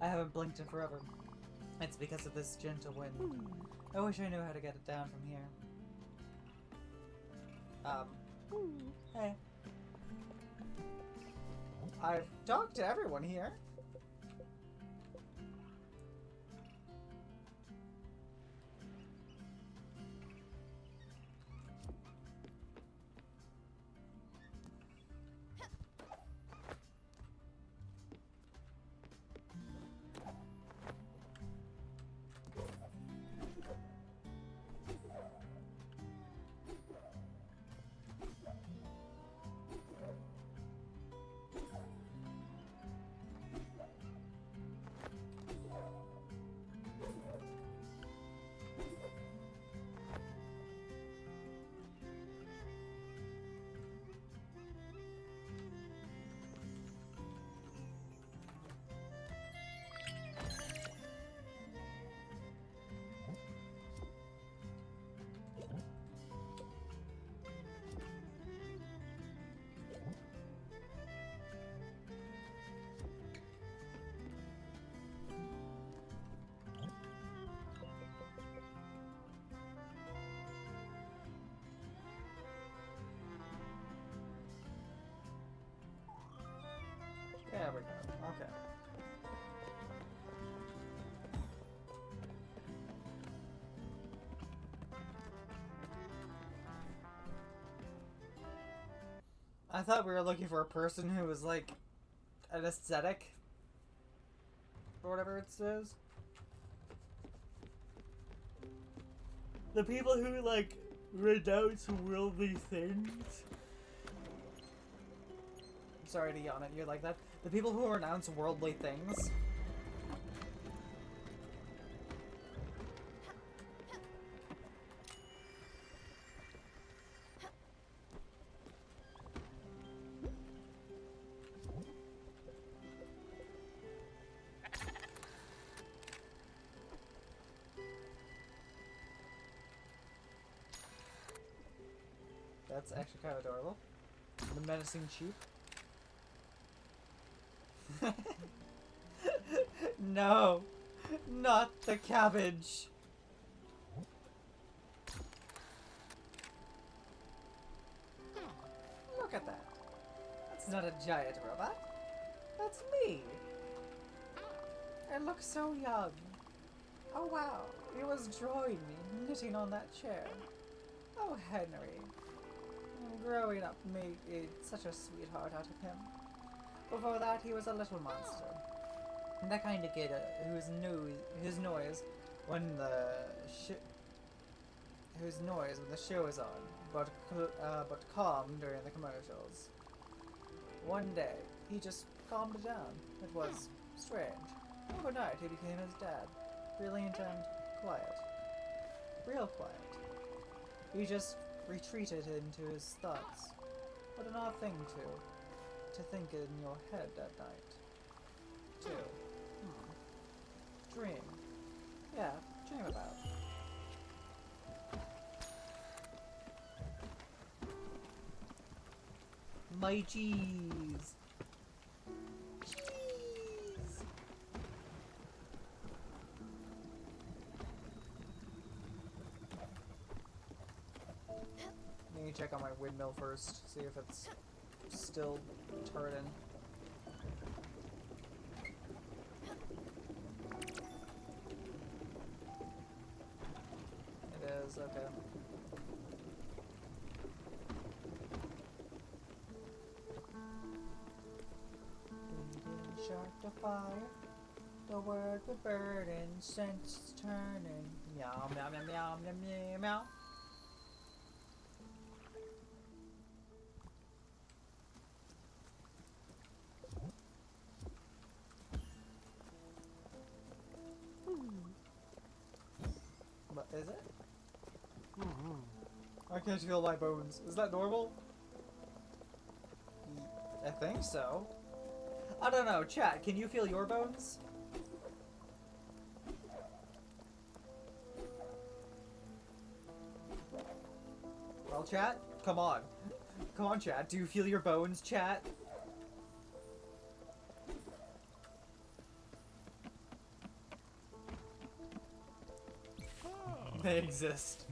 I haven't blinked in forever. It's because of this gentle wind. I wish I knew how to get it down from here. Hey. I've talked to everyone here. There we go. Okay. I thought we were looking for a person who was like an aesthetic or whatever it says. The people who like renounce worldly things. I'm sorry to yawn at you like that. The people who renounce worldly things. That's actually kind of adorable. The menacing sheep. No, not the cabbage. Look at that. That's not a giant robot. That's me. I look so young. Oh wow, he was drawing me, knitting on that chair. Oh, Henry. Growing up made such a sweetheart out of him. Before that, he was a little monster. That kind of kid whose noise when the show is on, but calm during the commercials. One day, he just calmed down. It was strange. Overnight, he became his dad, brilliant and quiet. Real quiet. He just retreated into his thoughts. What an odd thing to think in your head at night. Too. Dream. Yeah, dream about. My cheese. check on my windmill first, see if it's still turning. It is, okay. Leading shark to fire, the word with burden, sense turning. Meow, meow, meow, meow, meow, meow, meow. What is it? I can't feel my bones. Is that normal? I think so. I don't know. Chat, can you feel your bones? Well, chat, come on. Come on, chat. Do you feel your bones, chat? They exist.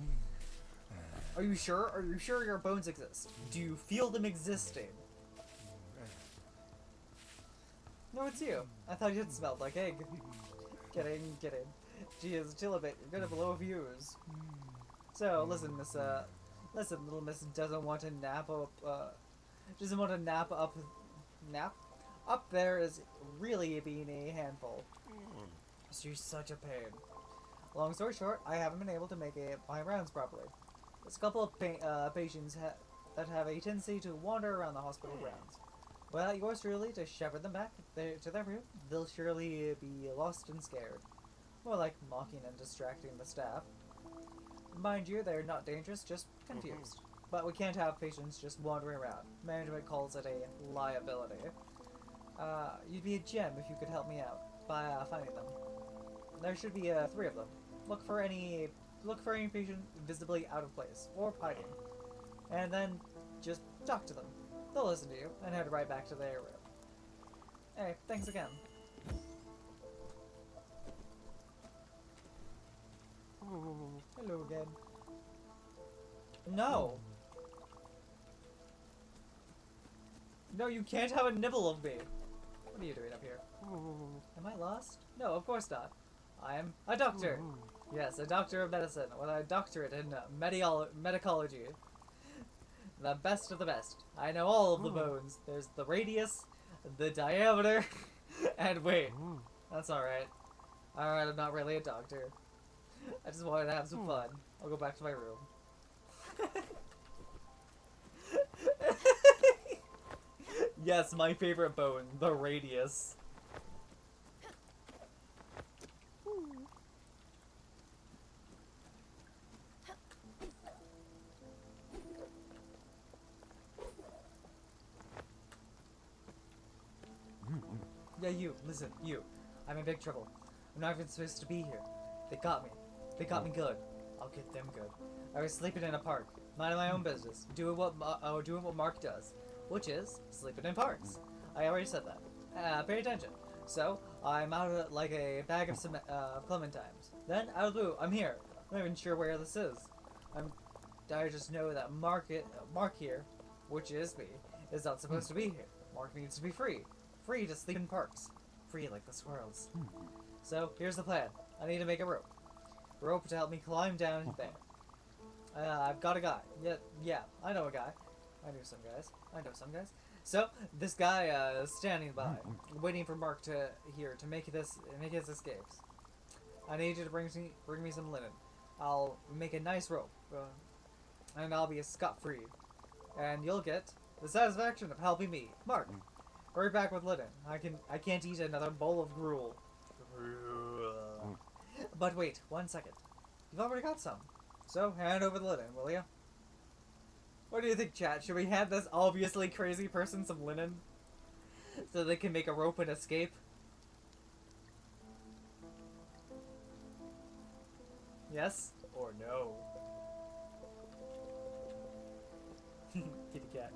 Are you sure? Are you sure your bones exist? Do you feel them existing? No, it's you. I thought you smelled like egg. Kidding. Geez, chill a bit. You're gonna blow views. So, listen, little miss doesn't want to nap up, nap? Up there is really being a handful. She's such a pain. Long story short, I haven't been able to make my rounds properly. There's a couple of patients that have a tendency to wander around the hospital grounds. Without yours truly to shepherd them back to their room, they'll surely be lost and scared. More like mocking and distracting the staff. Mind you, they're not dangerous, just confused. But we can't have patients just wandering around. Management calls it a liability. You'd be a gem if you could help me out by finding them. There should be 3 of them. Look for any patient visibly out of place or hiding, and then just talk to them. They'll listen to you and head right back to their room. Hey, thanks again. Hello again. No! No, you can't have a nibble of me! What are you doing up here? Am I lost? No, of course not. I am a doctor! Yes, a doctor of medicine, with a doctorate in medicology. The best of the best. I know all of the bones. There's the radius, the diameter, and wait. That's alright. Alright, I'm not really a doctor. I just wanted to have some fun. I'll go back to my room. Yes, my favorite bone, the radius. Yeah, you. Listen, you. I'm in big trouble. I'm not even supposed to be here. They got me. They got me good. I'll get them good. I was sleeping in a park, minding my own business, doing what Mark does, which is sleeping in parks. I already said that. Pay attention. So I'm out of like a bag of clementines. Then out of the blue, I'm here. I'm not even sure where this is. I just know that Mark here, which is me, is not supposed to be here. Mark needs to be free. Free to sleep in parks. Free like the squirrels. So, here's the plan. I need to make a rope. A rope to help me climb down there. I've got a guy. Yeah, I know a guy. I know some guys. So, this guy is standing by, waiting for Mark to make his escapes. I need you to bring me some linen. I'll make a nice rope, and I'll be scot-free. And you'll get the satisfaction of helping me, Mark. Hurry back with linen. I can't eat another bowl of gruel. But wait, 1 second. You've already got some. So hand over the linen, will you? What do you think, chat? Should we hand this obviously crazy person some linen? So they can make a rope and escape? Yes? Or no? Kitty cat.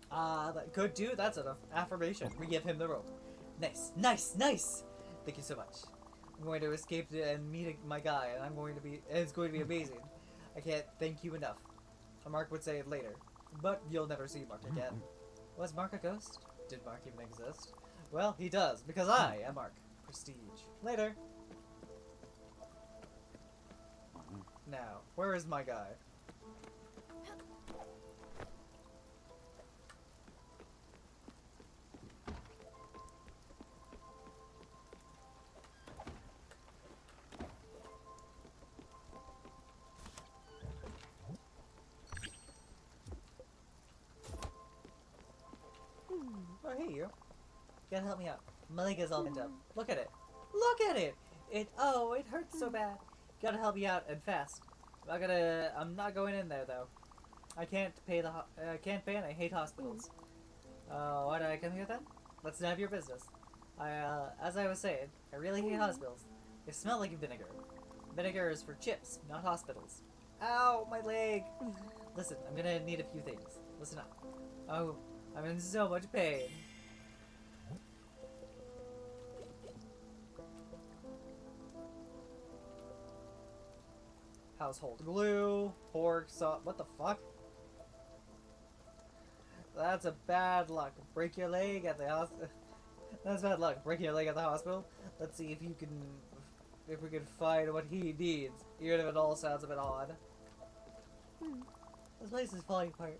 That could do. That's an affirmation. We give him the rope. Nice. Thank you so much. I'm going to escape and meet my guy, and it's going to be amazing. I can't thank you enough. Mark would say it later, but you'll never see Mark again. Was Mark a ghost? Did Mark even exist? Well, he does, because I am Mark. Prestige. Later. Now, where is my guy? Oh, hey, you. Gotta help me out. My leg is all bent up. Look at it. Look at it! It hurts so bad. Gotta help me out, and fast. I'm not going in there, though. I can't pay and I hate hospitals. Why did I come here then? That's none of your business. As I was saying, I really hate hospitals. They smell like vinegar. Vinegar is for chips, not hospitals. Ow, my leg! Listen, I'm gonna need a few things. Listen up. Oh, I'm in so much pain. Household glue, pork, salt. What the fuck? That's a bad luck. Break your leg at the hospital. That's bad luck. Break your leg at the hospital. Let's see if we can find what he needs, even if it all sounds a bit odd. This place is falling apart.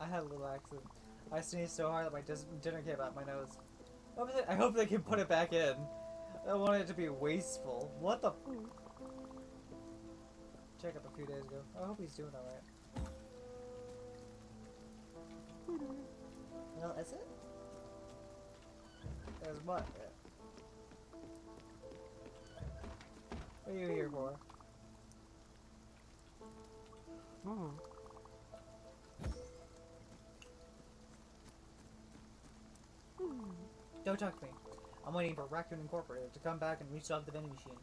I had a little accident. I sneezed so hard that my dinner came out my nose. I hope they can put it back in. I don't want it to be wasteful. What the? Check up a few days ago. I hope he's doing alright. Well, is it? There's what? What are you here for? Don't talk to me. I'm waiting for Raccoon Incorporated to come back and restock the vending machine.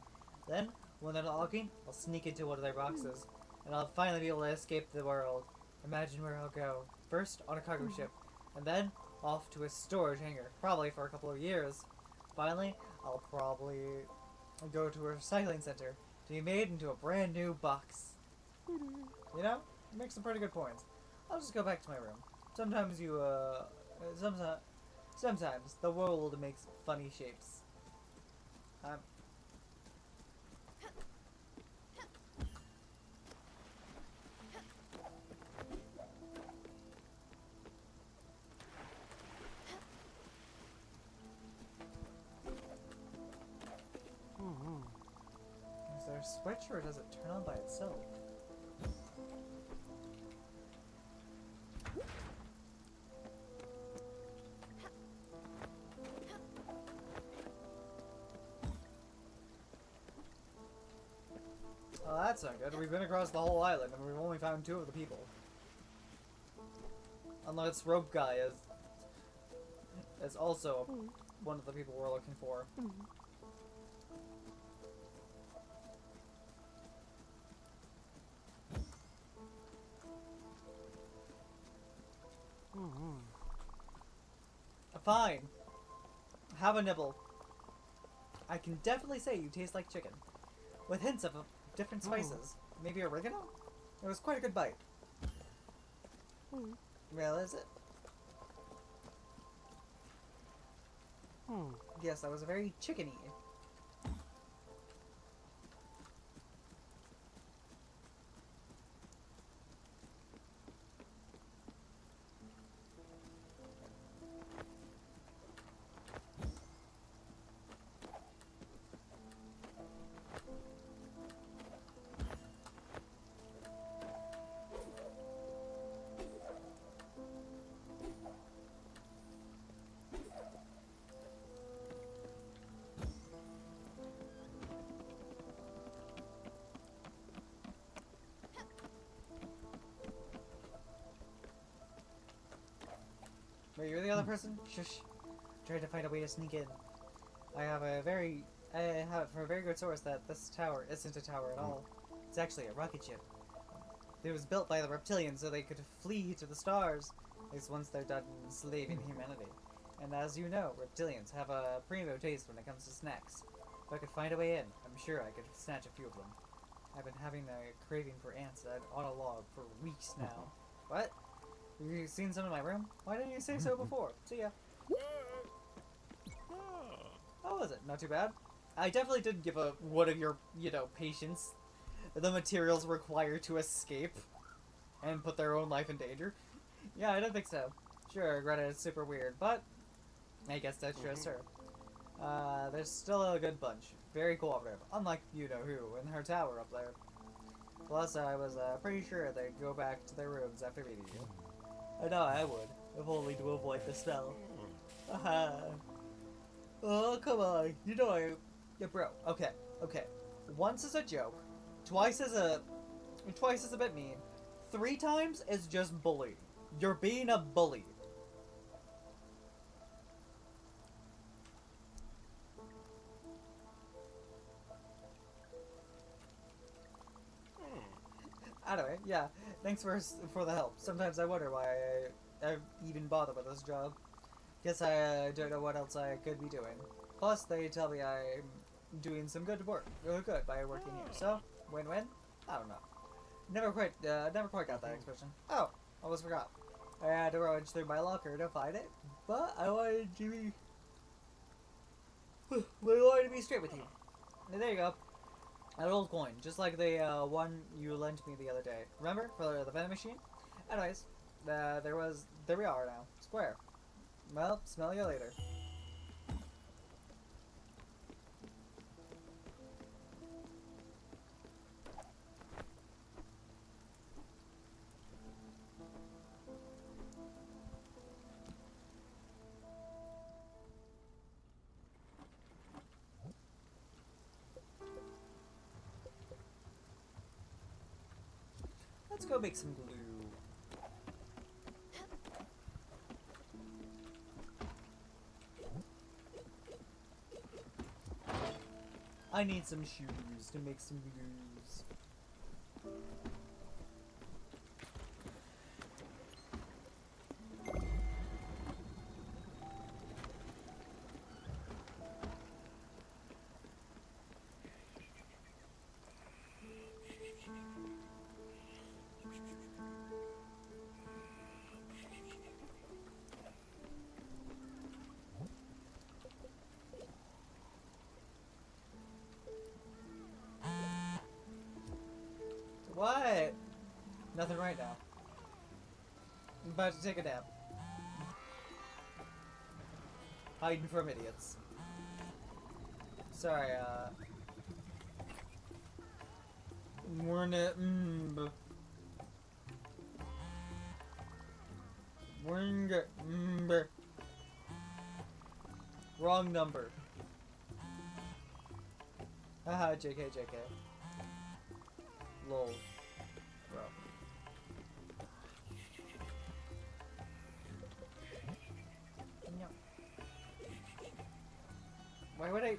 Then, when they're not looking, I'll sneak into one of their boxes, and I'll finally be able to escape the world. Imagine where I'll go. First, on a cargo ship, and then off to a storage hangar, probably for a couple of years. Finally, I'll probably go to a recycling center to be made into a brand new box. You know? You make some pretty good points. I'll just go back to my room. Sometimes sometimes the world makes funny shapes. Is there a switch or does it turn on by itself? Oh, that's not good. We've been across the whole island and we've only found 2 of the people. Unless Rope Guy is also one of the people we're looking for. Fine. Have a nibble. I can definitely say you taste like chicken. With hints of different spices. Maybe oregano? It was quite a good bite. Well, is it? Yes, that was very chickeny. Wait, you're the other person? Shush. Tried to find a way to sneak in. I have a very good source that this tower isn't a tower at all. It's actually a rocket ship. It was built by the reptilians so they could flee to the stars, at least once they're done enslaving humanity. And as you know, reptilians have a primo taste when it comes to snacks. If I could find a way in, I'm sure I could snatch a few of them. I've been having a craving for ants on a log for weeks now. What? You seen some in my room? Why didn't you say so before? See ya. How was it? Not too bad? I definitely did give one of your, patients the materials required to escape and put their own life in danger. Yeah, I don't think so. Sure, Greta is super weird, but I guess that's just her. There's still a good bunch. Very cooperative, unlike you-know-who in her tower up there. Plus, I was pretty sure they'd go back to their rooms after meeting you. I know I would, if only to avoid the smell. Haha. Oh, come on. Yeah, bro. Okay. Once is a joke. Twice is a bit mean. 3 times is just bullying. You're being a bully. Anyway, yeah. Thanks for the help. Sometimes I wonder why I even bother with this job. Guess I don't know what else I could be doing. Plus, they tell me I'm doing some good work, good by working here. So, win-win? I don't know. Never quite got that expression. Oh, almost forgot. I had to rummage through my locker to find it, but I wanted to be straight with you. There you go. An old coin, just like the one you lent me the other day. Remember, for the vending machine? Anyways, there we are now. Square. Well, smell you later. Let's go make some glue. I need some shoes to make some glues. What? Nothing right now. I'm about to take a nap. Hiding from idiots. Sorry, Wrong number. Haha, JK. Lol. Bro. No. Why would I...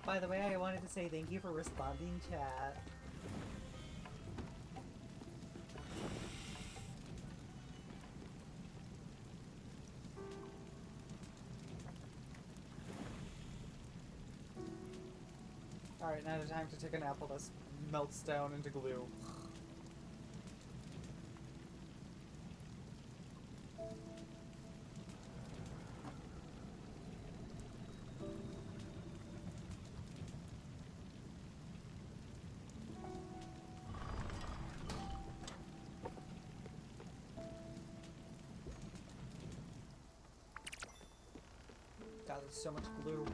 By the way, I wanted to say thank you for responding, chat. Alright, now it's time to take an apple that melts down into glue. God, there's so much glue.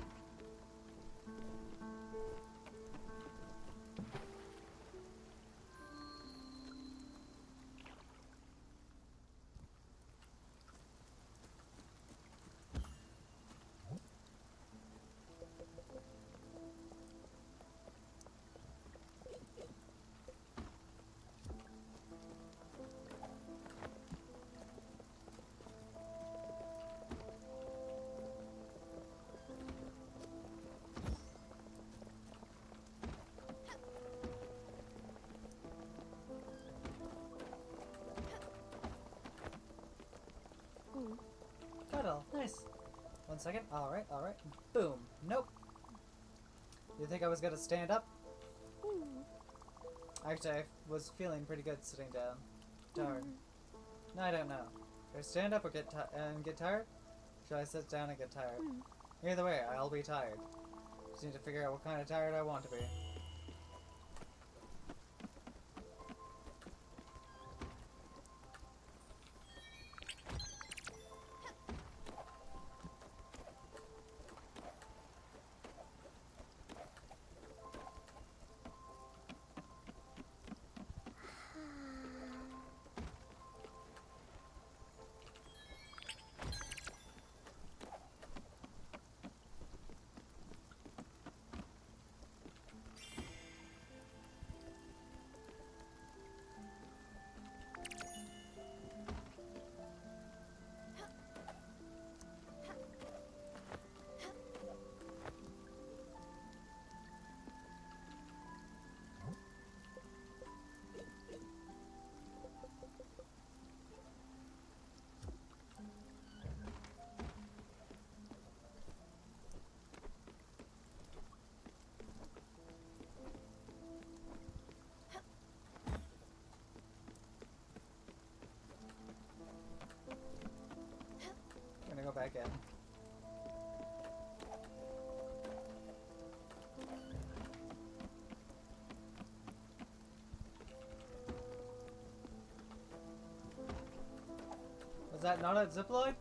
Cuddle. Nice. 1 second. Alright, alright. Boom. Nope. You think I was gonna stand up? Actually, I was feeling pretty good sitting down. Tired. No, I don't know. Should I stand up or get tired? Should I sit down and get tired? Either way, I'll be tired. Just need to figure out what kind of tired I want to be. I'm gonna go back in. Was that not a zip line?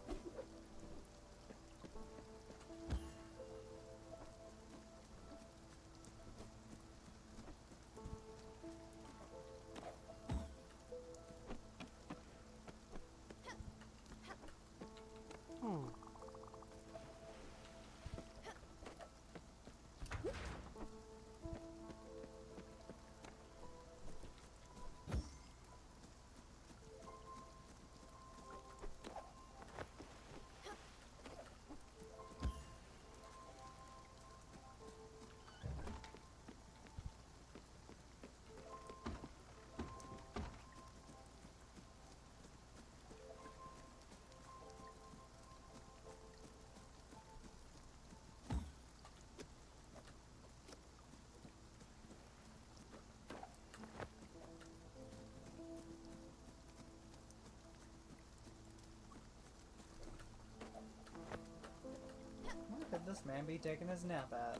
Where could this man be taking his nap at?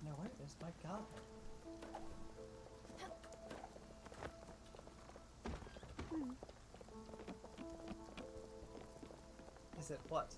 Now where is my god? Is it what?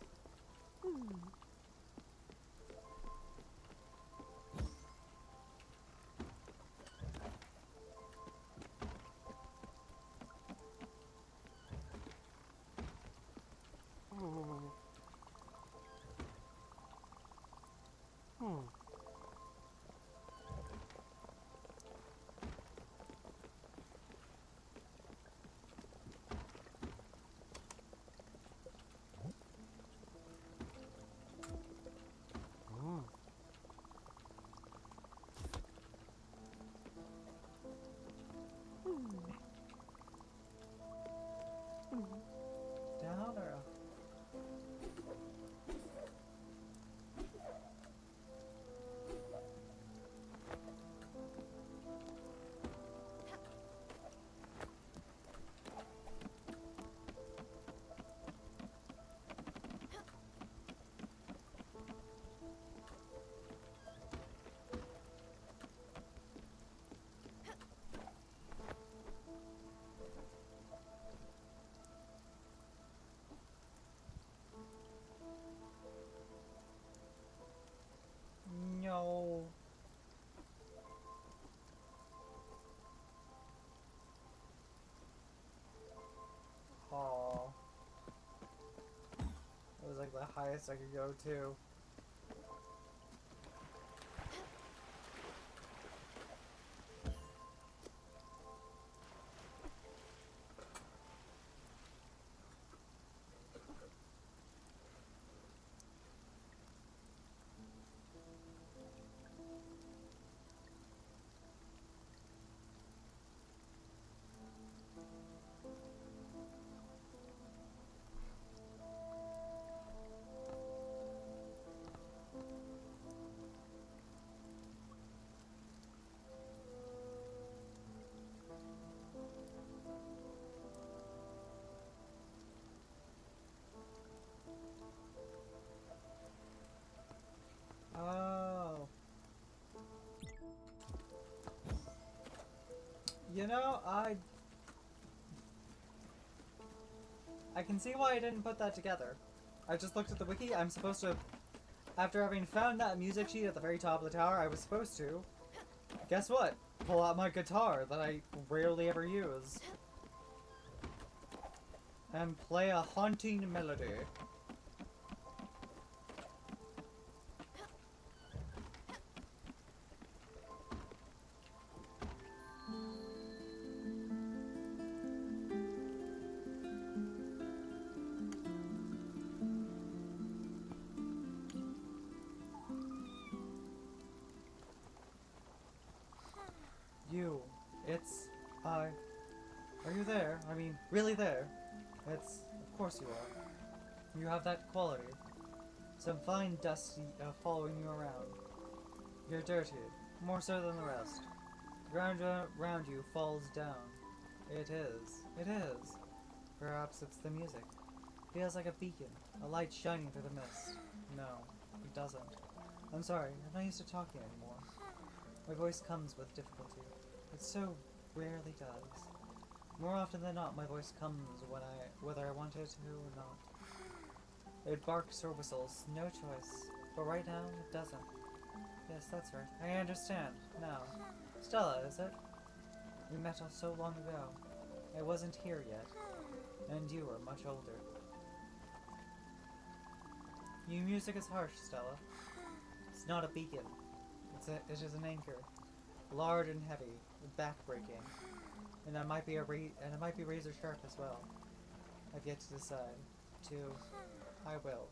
highest I could go to. Oh. You know, I can see why I didn't put that together. I just looked at the wiki. I'm supposed to, after having found that music sheet at the very top of the tower, I was supposed to, guess what? Pull out my guitar that I rarely ever use. And play a haunting melody. It's I. Are you there? I mean, really there? Of course you are. You have that quality. Some fine dust following you around. You're dirty, more so than the rest. The ground around you falls down. It is. Perhaps it's the music. Feels like a beacon, a light shining through the mist. No, it doesn't. I'm sorry, I'm not used to talking anymore. My voice comes with difficulty. It so rarely does. More often than not, my voice comes whether I want it to or not. It barks or whistles, no choice. But right now, it doesn't. Yes, that's right. I understand. Now. Stella, is it? We met so long ago. I wasn't here yet. And you were much older. Your music is harsh, Stella. It's not a beacon. It is an anchor. Large and heavy, back-breaking. And it might be razor sharp as well. I've yet to decide. I will.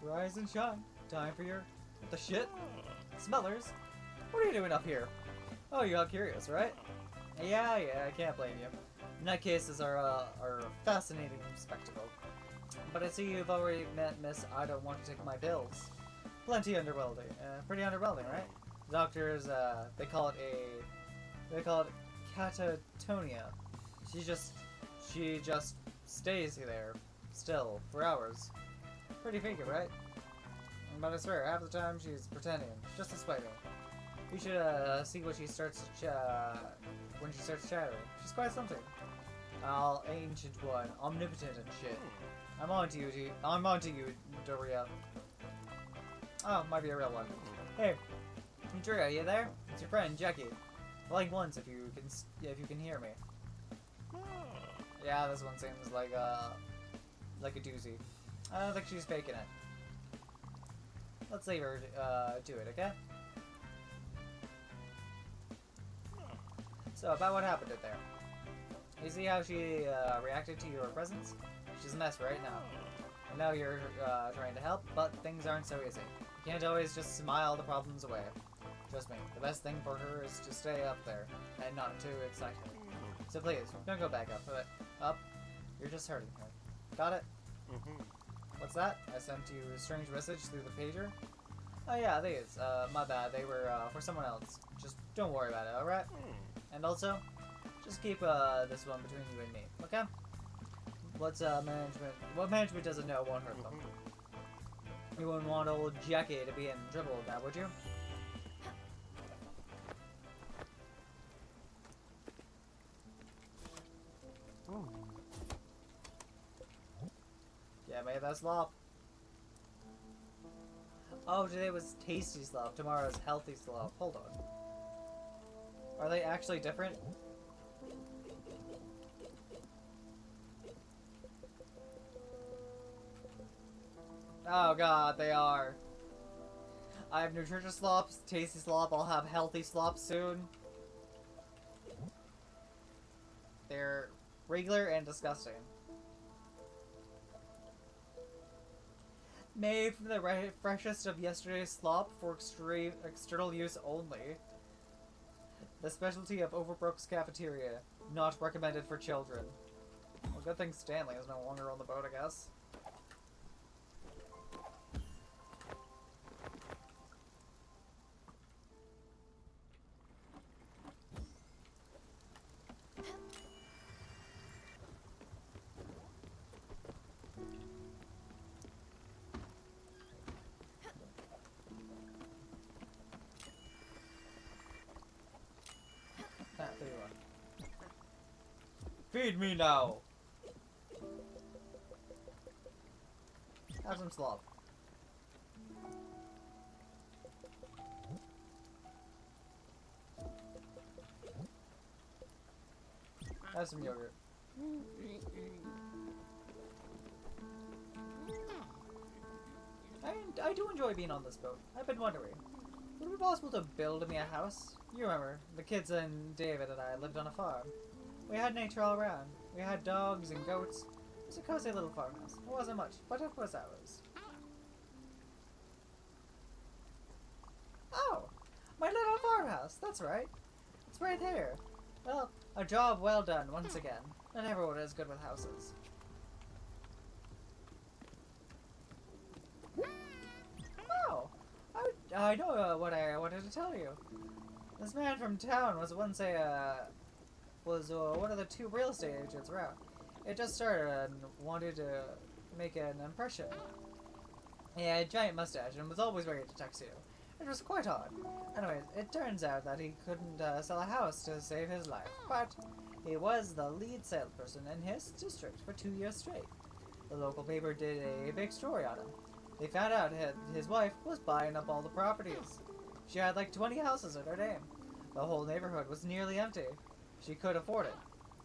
Rise and shine. Time for your... What the shit? Smellers? What are you doing up here? Oh, you got curious, right? Yeah, I can't blame you. Nutcases are a fascinating spectacle. But I see you've already met Miss I don't want to take my pills. Plenty underwhelming. Pretty underwhelming, right? Doctors, they call it catatonia. She just stays there, still, for hours. Pretty figure, right? But I swear, half the time she's pretending, just to spite me. You should, see what she starts when she starts chattering. She's quite something. All ancient one, omnipotent and shit. I'm on to you, Doria. Oh, might be a real one. Hey, Doria, you there? It's your friend, Jackie. Like once if you can hear me. Yeah, this one seems like a doozy. I don't think she's faking it. Let's leave her do it, okay? So, about what happened in there. You see how she reacted to your presence? She's a mess right now. I know you're trying to help, but things aren't so easy. You can't always just smile the problems away. Trust me, the best thing for her is to stay up there, and not too excited. So please, don't go back up. You're just hurting her. Got it? What's that? I sent you a strange message through the pager? Oh yeah, these. My bad, they were for someone else. Just don't worry about it, alright? And also, just keep this one between you and me, okay? What management doesn't know won't hurt them. You wouldn't want old Jackie to be in trouble with that, would you? Yeah, mate, that's slop. Oh, today was tasty slop. Tomorrow's healthy slop. Hold on. Are they actually different? Oh god, they are. I have nutritious slops, tasty slop, I'll have healthy slop soon. They're regular and disgusting. Made from the freshest of yesterday's slop for external use only. The specialty of Overbrook's cafeteria. Not recommended for children. Well, good thing Stanley is no longer on the boat, I guess. There you are. Feed me now! Have some slop. Have some yogurt. I do enjoy being on this boat. I've been wondering, would it be possible to build me a house? You remember, the kids and David and I lived on a farm. We had nature all around. We had dogs and goats. It was a cozy little farmhouse. It wasn't much, but it was ours. Oh! My little farmhouse, that's right. It's right there. Well, a job well done once again. Not everyone is good with houses. Oh! I know what I wanted to tell you. This man from town was once one of the 2 real estate agents around. It just started and wanted to make an impression. He had a giant mustache and was always wearing a tuxedo. It was quite odd. Anyways, it turns out that he couldn't sell a house to save his life, but he was the lead salesperson in his district for 2 years straight. The local paper did a big story on him. They found out his wife was buying up all the properties. She had like 20 houses in her name. The whole neighborhood was nearly empty. She could afford it.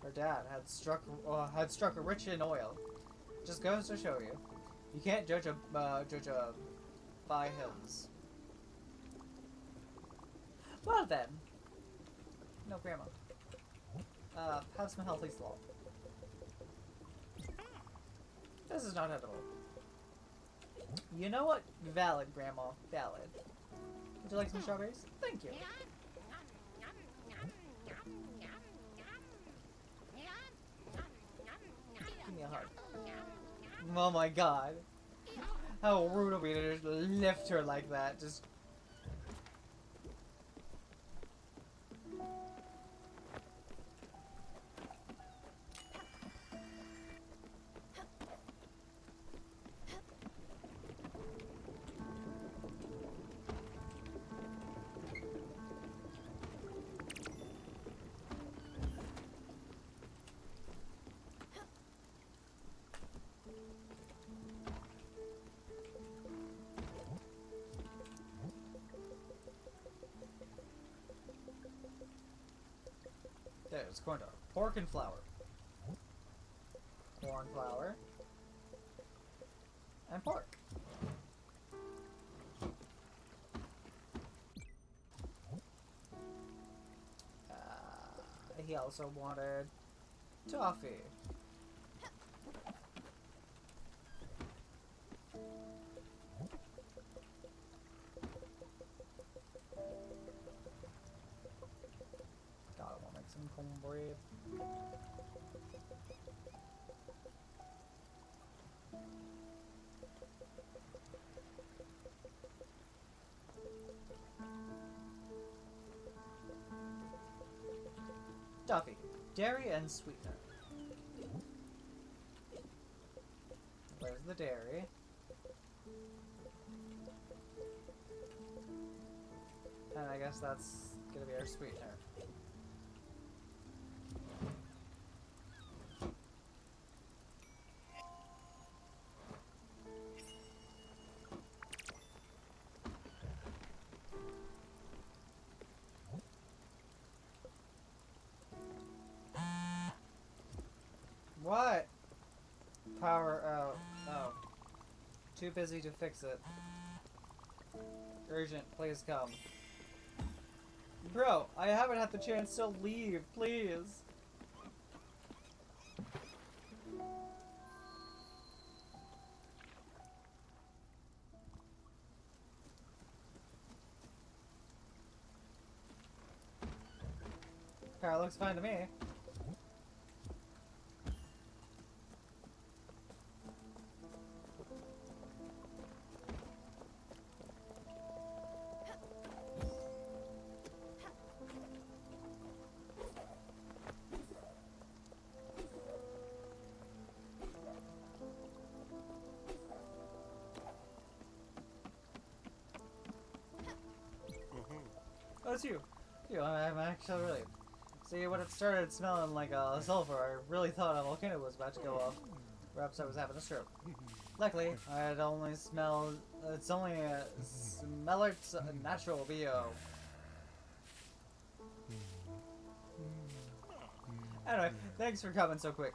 Her dad had struck a rich in oil. Just goes to show you, you can't judge a by his. Well then. No, Grandma. Have some healthy slop. This is not edible. You know what? Valid, Grandma. Valid. Would you like some strawberries? Thank you. Give me a hug. Oh my god. How rude of me to just lift her like that. Just... There's corn dog. Pork and flour. Corn flour. And pork. He also wanted toffee. God, I want to make some cornbread. Toffee, dairy and sweetener. Where's the dairy? And I guess that's gonna be our sweetener. too busy to fix it. Urgent, please come. Bro, I haven't had the chance to leave, please. Car looks fine to me. Oh, it's you. I'm actually really. See, when it started smelling like sulfur, I really thought a volcano was about to go off. Perhaps I was having a stroke. Luckily, I had only smelled. It's only a Smellert's natural bio. Anyway, thanks for coming so quick.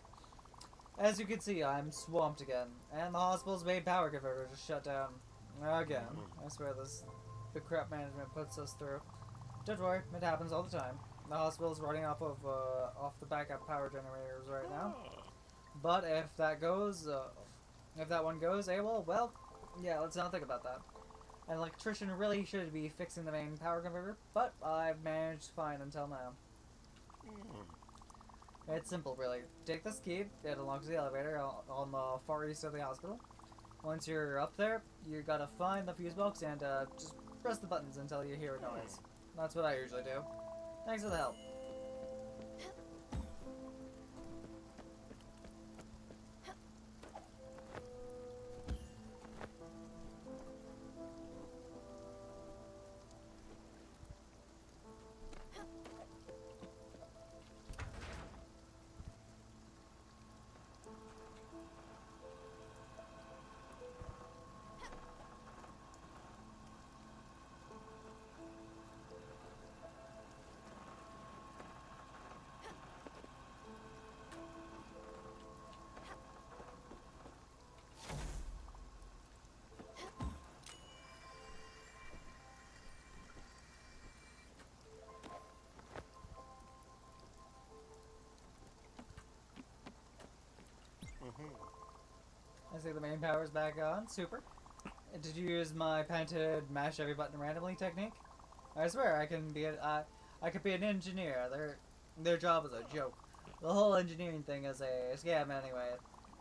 As you can see, I'm swamped again, and the hospital's main power converter just shut down. Again. I swear the crap management puts us through. Don't worry, it happens all the time. The hospital's running off the backup power generators right now. But if that one goes AWOL, well, yeah, let's not think about that. An electrician really should be fixing the main power converter, but I've managed fine until now. It's simple, really. Take this key, it unlocks the elevator on the far east of the hospital. Once you're up there, you gotta find the fuse box and just press the buttons until you hear a noise. That's what I usually do. Thanks for the help. I see the main power's back on. Super. Did you use my patented mash every button randomly technique? I swear I could be an engineer. Their job is a joke. The whole engineering thing is a scam anyway.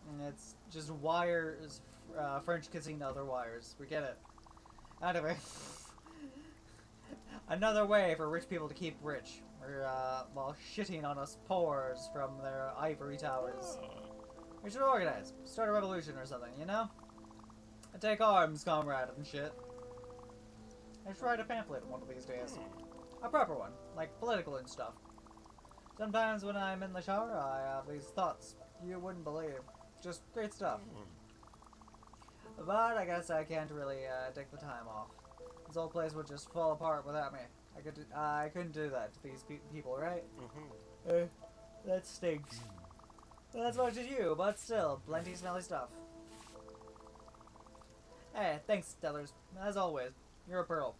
And it's just wires, French kissing other wires. We get it. Anyway. Another way for rich people to keep rich. While shitting on us poors from their ivory towers. We should organize. Start a revolution or something, you know? And take arms, comrade, and shit. I should write a pamphlet one of these days. A proper one, like political and stuff. Sometimes when I'm in the shower, I have these thoughts you wouldn't believe. Just great stuff. But I guess I can't really take the time off. This whole place would just fall apart without me. I couldn't do that to these people, right? That stinks. Not as much as you, but still, plenty smelly stuff. Hey, thanks, Stellars. As always, you're a pearl.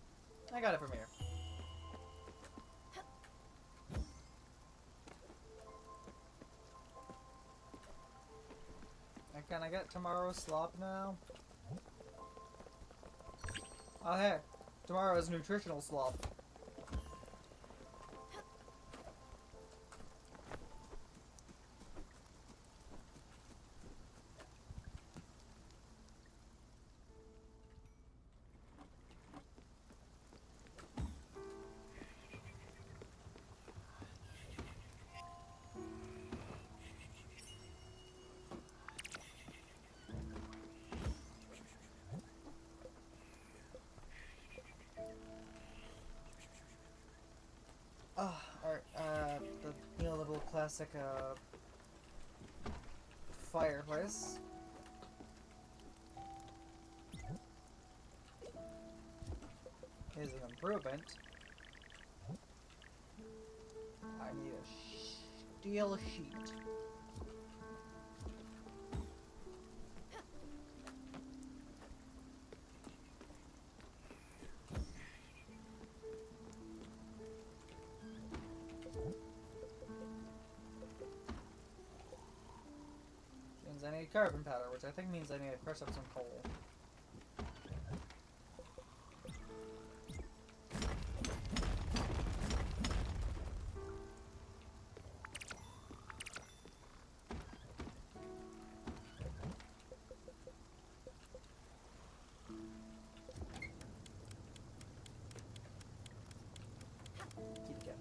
I got it from here. And can I get tomorrow's slop now? Oh hey, tomorrow's nutritional slop. The neoliberal classic, fireplace. Is an improvement. I need a steel sheet. need carbon powder, which I think means I need to crush up some coal. Keep going.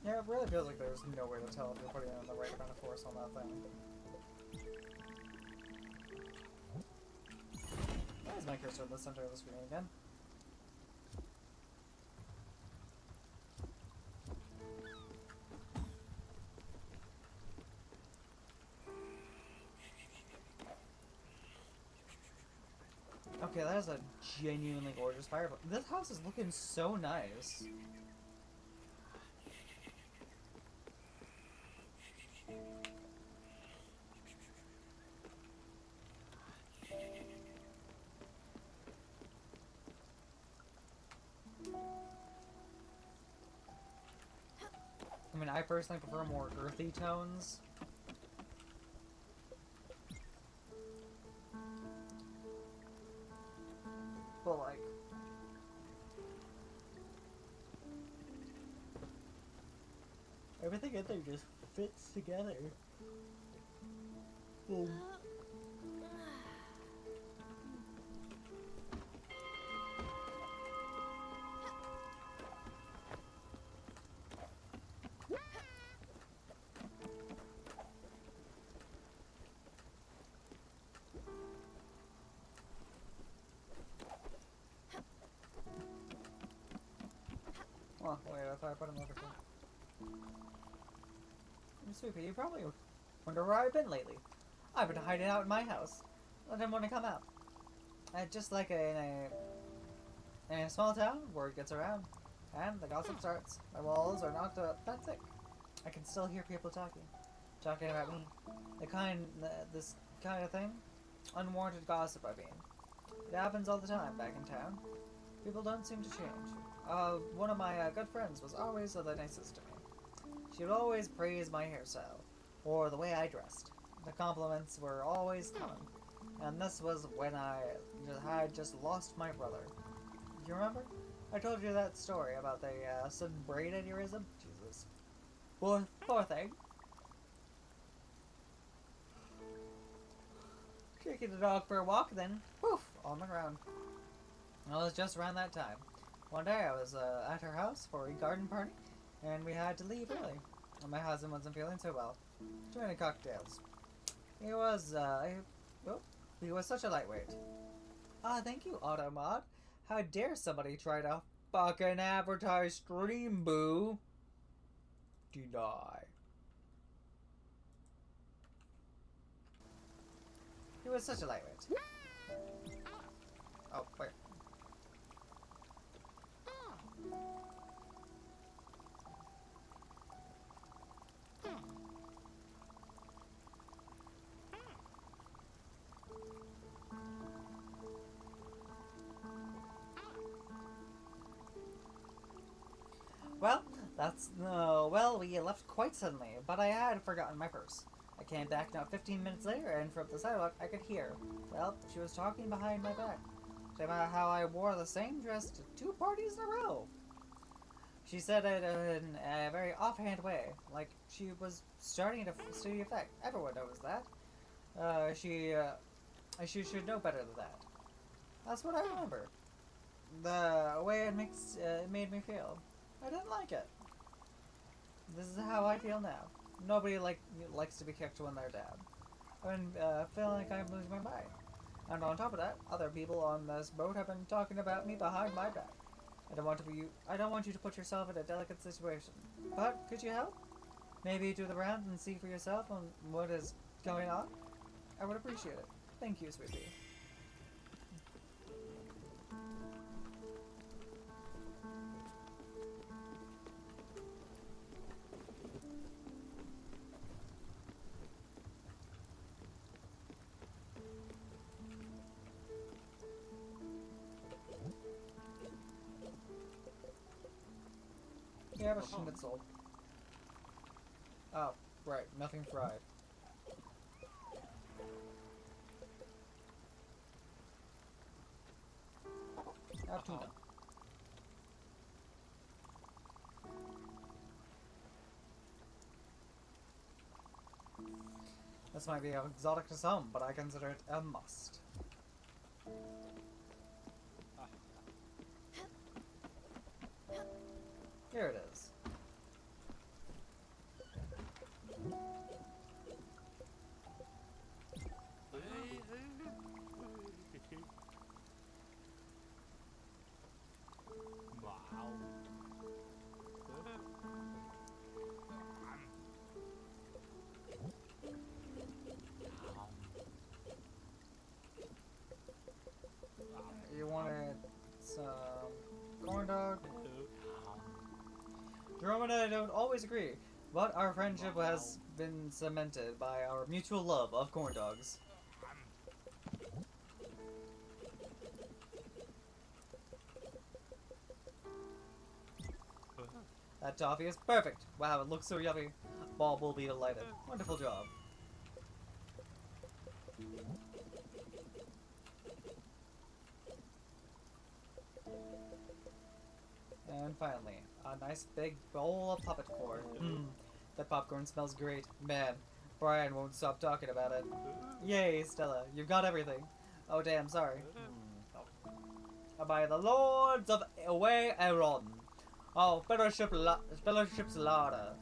Yeah, it really feels like there's no way to tell if you're putting in the right amount of force on that thing. Why is my cursor in the center of the screen again? Okay, that is a genuinely gorgeous fireplace. This house is looking so nice. I mean, I personally prefer more earthy tones. But like, everything in there just fits together. Boom. Oh, wait, I thought I put another thing. Sweepy, you probably wonder where I've been lately. I've been hiding out in my house. I didn't want to come out. Just like in a small town, word gets around, and the gossip starts. My walls are not that thick. I can still hear people talking about me. This kind of thing, unwarranted gossip. I mean, it happens all the time back in town. People don't seem to change. One of my good friends was always the nicest to me. She would always praise my hairstyle, or the way I dressed. The compliments were always coming. And this was when I had just lost my brother. You remember? I told you that story about the sudden brain aneurysm? Jesus. Poor thing. Taking the dog for a walk, then, poof, on the ground. It was just around that time. One day I was at her house for a garden party, and we had to leave early. My husband wasn't feeling so well. Too many cocktails. He was such a lightweight. Ah, thank you, Automod. How dare somebody try to fucking advertise Stream Boo? Deny. He was such a lightweight. Oh, wait. Well, we left quite suddenly, but I had forgotten my purse. I came back now 15 minutes later, and from the sidewalk I could hear. Well, she was talking behind my back about how I wore the same dress to 2 parties in a row. She said it in a very offhand way, like she was starting to see the effect. Everyone knows that. She should know better than that. That's what I remember. The way it made me feel. I didn't like it. This is how I feel now. Nobody likes to be kicked when they're down. I've been feeling like I'm losing my mind. And on top of that, other people on this boat have been talking about me behind my back. I don't want you to put yourself in a delicate situation. But could you help? Maybe do the rounds and see for yourself on what is going on? I would appreciate it. Thank you, sweetie. Yeah, but schnitzel. Oh, right, nothing fried. Have tuna. This might be exotic to some, but I consider it a must. Here it is. You wanted some corn dog? Jerome and I don't always agree, but our friendship has been cemented by our mutual love of corn dogs. That toffee is perfect. Wow, it looks so yummy. Bob will be delighted. Wonderful job. And finally, a nice big bowl of puppet corn. Mmm, that popcorn smells great. Man, Brian won't stop talking about it. Yay, Stella, you've got everything. Oh damn, sorry. By the lords of Away Aaron. Oh, fellowship's larder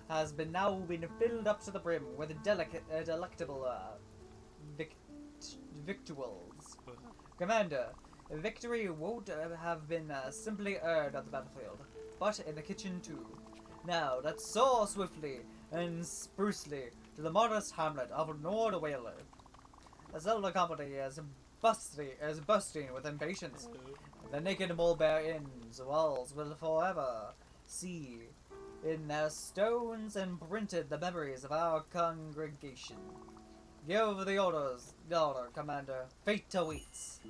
has now been filled up to the brim with delectable victuals. Commander, victory won't have been simply earned at the battlefield, but in the kitchen too. Now let's soar swiftly and sprucely to the modest hamlet of Nordweiler. The Zelda company is bursting with impatience. The naked Mulbear Inn's walls will forever see in their stones imprinted the memories of our congregation. Give the order, Commander. Fate awaits.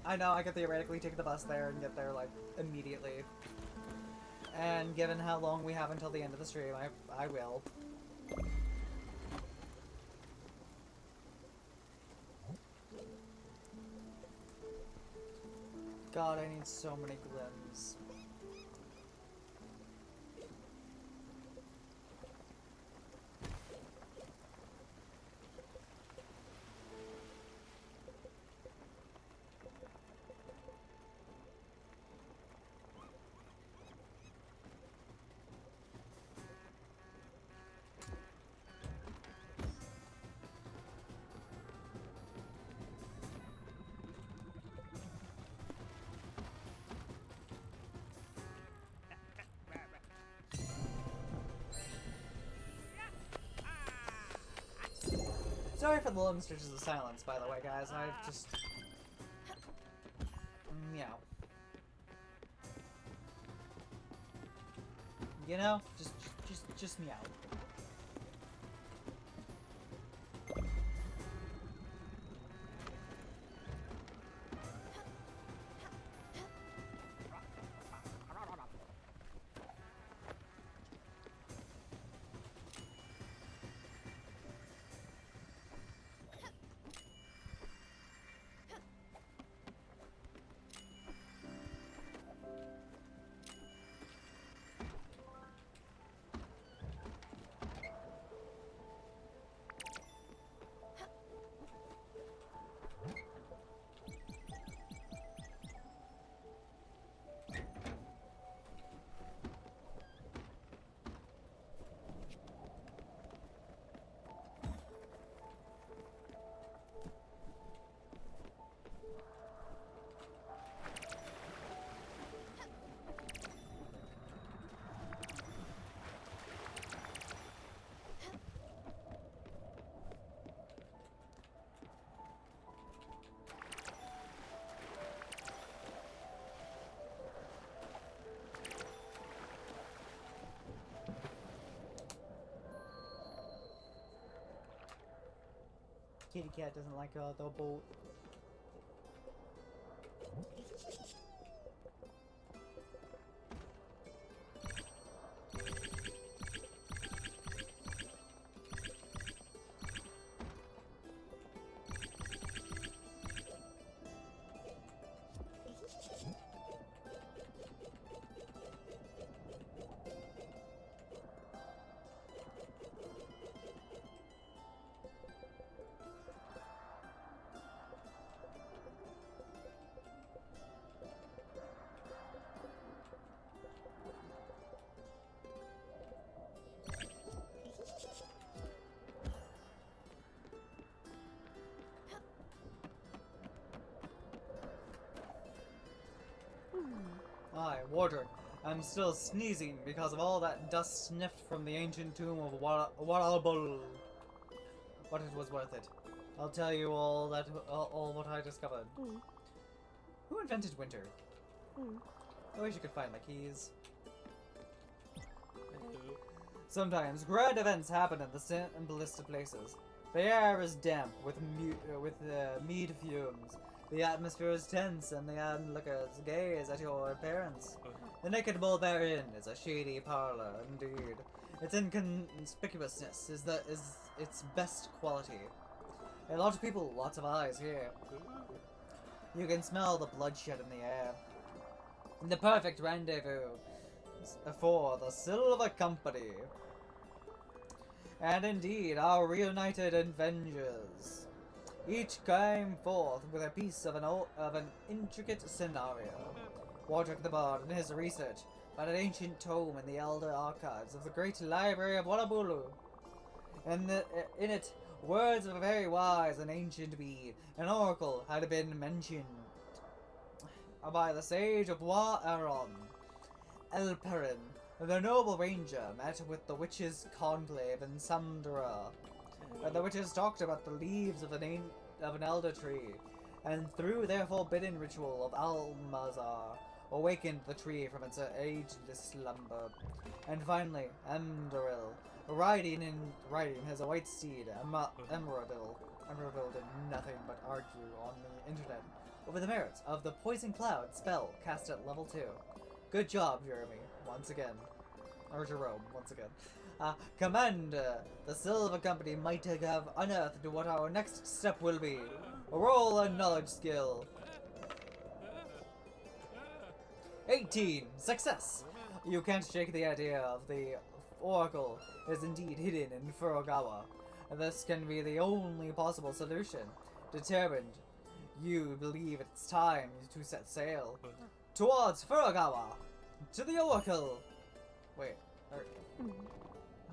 I know, I could theoretically take the bus there and get there, like, immediately. And given how long we have until the end of the stream, I will. God, I need so many glims. Sorry for the long stretches of silence, by the way, guys. I just... meow. You know? Just meow. kitty cat doesn't like the boat. Aye, water. I'm still sneezing because of all that dust sniffed from the ancient tomb of Waralbul. But it was worth it. I'll tell you all what I discovered. Who invented winter? I wish you could find my keys. Sometimes grand events happen in the simplest of places. The air is damp with mead fumes. The atmosphere is tense, and the onlookers gaze at your appearance. The naked bull therein is a shady parlor, indeed. Its inconspicuousness is its best quality. A lot of people, lots of eyes here. You can smell the bloodshed in the air. The perfect rendezvous for the Silver Company. And indeed, our reunited Avengers. Each came forth with a piece of an intricate scenario. Wardrick the Bard, in his research, found an ancient tome in the elder archives of the great library of Warabulu. In it, words of a very wise and ancient being, an oracle, had been mentioned by the sage of Wa-Aron. Elperin, the noble ranger, met with the witches' conclave in Samdra. The witches talked about the leaves of an elder tree, and through their forbidden ritual of Almazar, awakened the tree from its ageless slumber. And finally, Emdaril, riding his white steed, Emeraldil did nothing but argue on the internet over the merits of the Poison Cloud spell cast at level 2. Good job, Jeremy, once again. Or Jerome, once again. Commander, the Silver Company might have unearthed what our next step will be. Roll a knowledge skill. 18. Success! You can't shake the idea of the Oracle is indeed hidden in Furugawa. This can be the only possible solution. Determined, you believe it's time to set sail. Towards Furugawa! To the Oracle! Wait, oh,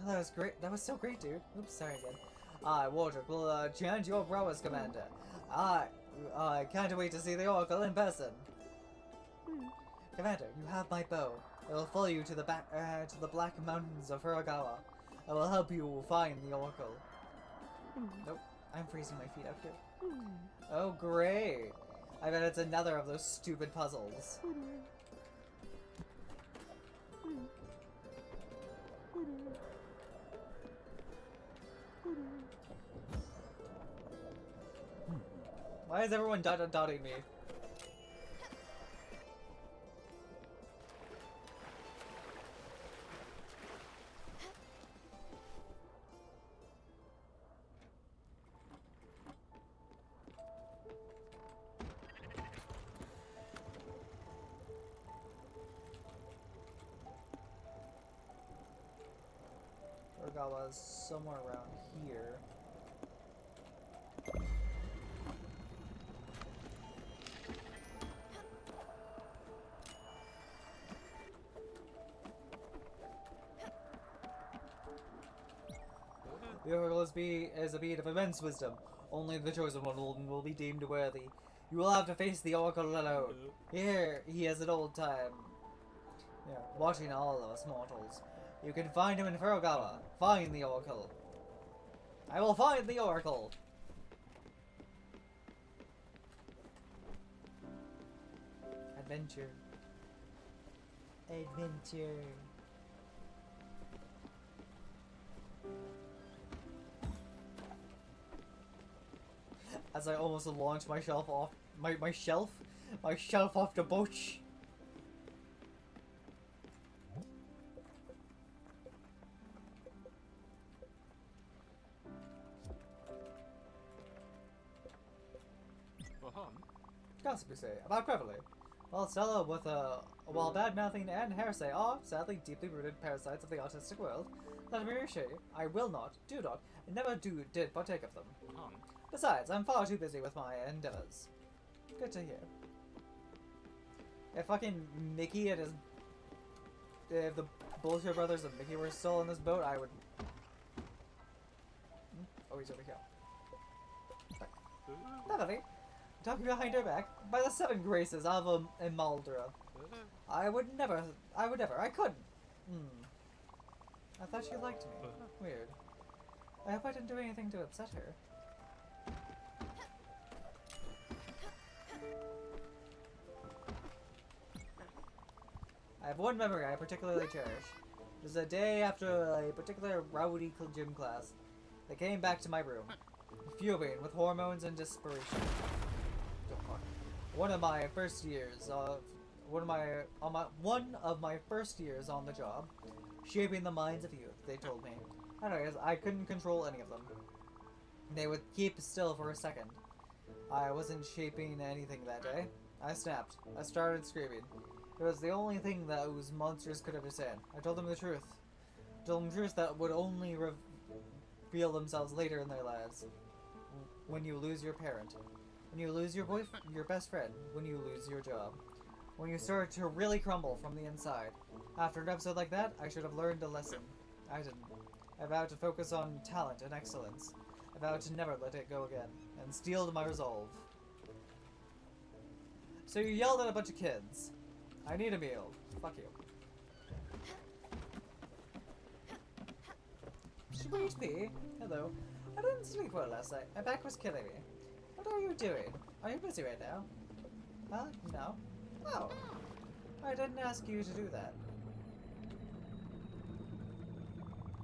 that was great. That was so great, dude. Oops, sorry again. Wardrick will chant your prowess, Commander. I can't wait to see the Oracle in person. Commander, you have my bow. I will follow you to the Black Mountains of Furugawa. I will help you find the Oracle. Nope, I'm freezing my feet out here. Oh, great. I bet it's another of those stupid puzzles. Why is everyone dotting me? Furugawa's somewhere around here. The Oracle is a being of immense wisdom. Only the chosen one will be deemed worthy. You will have to face the Oracle alone. Here, he has an old time. Yeah, watching all of us mortals. You can find him in Furugawa. Find the Oracle. I will find the Oracle! Adventure. Adventure. as I almost launch my shelf off my shelf off the boat. Gossip, you say, about Beverly. Well, Stella, with while bad-mouthing and hearsay are, sadly, deeply rooted parasites of the autistic world, let me reassure you, I will not, do not, and never did partake of them. Besides, I'm far too busy with my endeavors. Good to hear. If fucking Mickey and his... If the Bullshit Brothers and Mickey were still in this boat, I would... Oh, he's over here. Beverly, talking behind her back, by the 7 graces of Imaldra. I couldn't. I thought she liked me. Weird. I hope I didn't do anything to upset her. I have one memory I particularly cherish. It was a day after a particular rowdy gym class. I came back to my room, fuming with hormones and desperation. One of my first years on the job, shaping the minds of youth, they told me. Anyways, I couldn't control any of them. They would keep still for a second. I wasn't shaping anything that day. I snapped. I started screaming. It was the only thing that those monsters could understand. I told them the truth. I told them the truth that would only reveal themselves later in their lives. When you lose your parent. When you lose your your best friend. When you lose your job. When you start to really crumble from the inside. After an episode like that, I should have learned a lesson. I didn't. I vowed to focus on talent and excellence. I vowed to never let it go again. And steeled my resolve. So you yelled at a bunch of kids. I need a meal. Fuck you. Sweet pea. Hello. I didn't sleep well last night. My back was killing me. What are you doing? Are you busy right now? Huh? No. Oh. I didn't ask you to do that.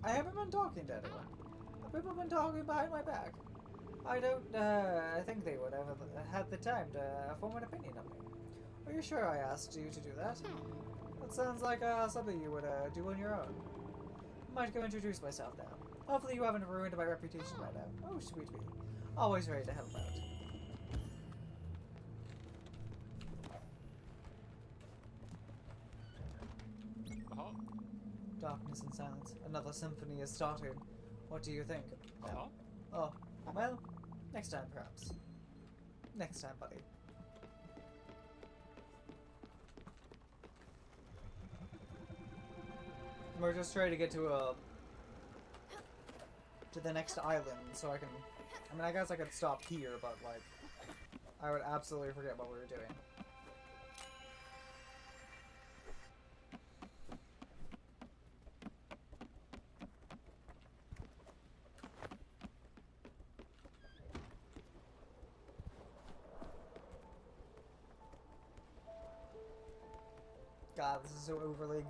I haven't been talking to anyone. People have been talking behind my back. I don't, think they would have had the time to form an opinion of me. Are you sure I asked you to do that? That sounds like, something you would, do on your own. I might go introduce myself now. Hopefully you haven't ruined my reputation right now. Oh, sweet me. Always ready to help out. Darkness and silence. Another symphony is starting. What do you think? Oh, well, next time perhaps. Next time, buddy. We're just trying to get to the next island, so I can... I mean, I guess I could stop here, but, like, I would absolutely forget what we were doing. God, this is so overly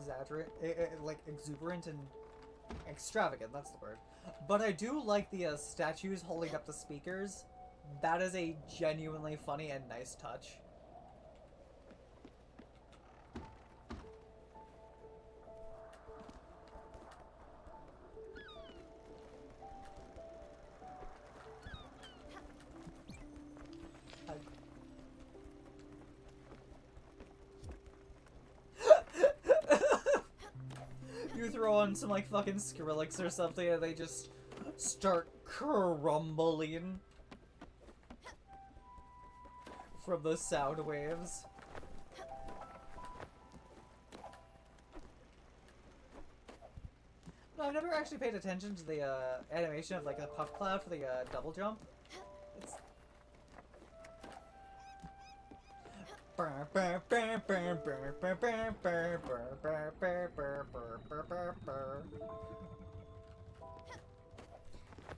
exuberant and extravagant, that's the word. But I do like the statues holding up the speakers. That is a genuinely funny and nice touch. You throw on some, like, fucking Skrillex or something and they just start crumbling from the sound waves. No, I've never actually paid attention to the animation of, like, a puff cloud for the double jump. It's...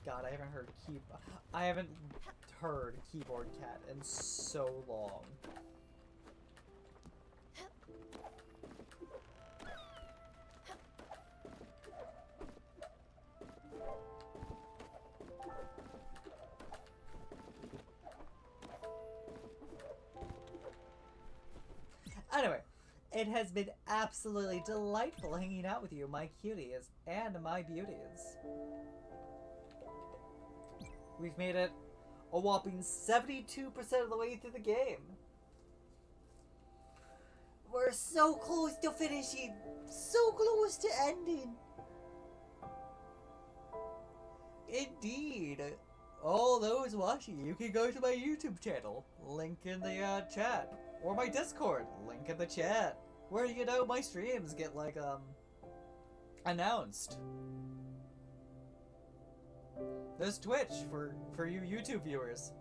God, I haven't heard Keyboard Cat in so long. Anyway, it has been absolutely delightful hanging out with you, my cuties and my beauties. We've made it a whopping 72% of the way through the game. We're so close to finishing, so close to ending. Indeed. All those watching, you can go to my YouTube channel, link in the chat, or my Discord, link in the chat, where my streams get like announced. There's Twitch for you YouTube viewers.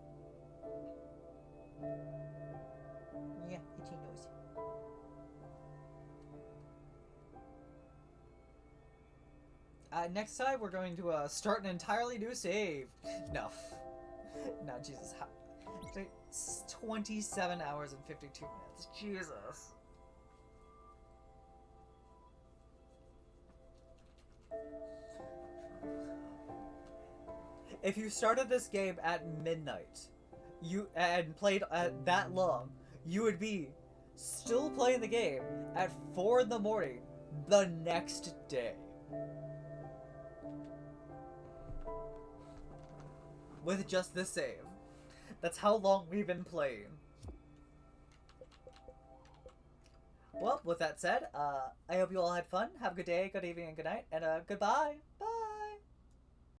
Yeah, itchy nose. Next time we're going to start an entirely new save. No. No, Jesus. It's 27 hours and 52 minutes. Jesus. If you started this game at midnight, and played that long, you would be still playing the game at 4 in the morning the next day. With just this save. That's how long we've been playing. Well, with that said, I hope you all had fun. Have a good day, good evening, and good night, and goodbye. Bye!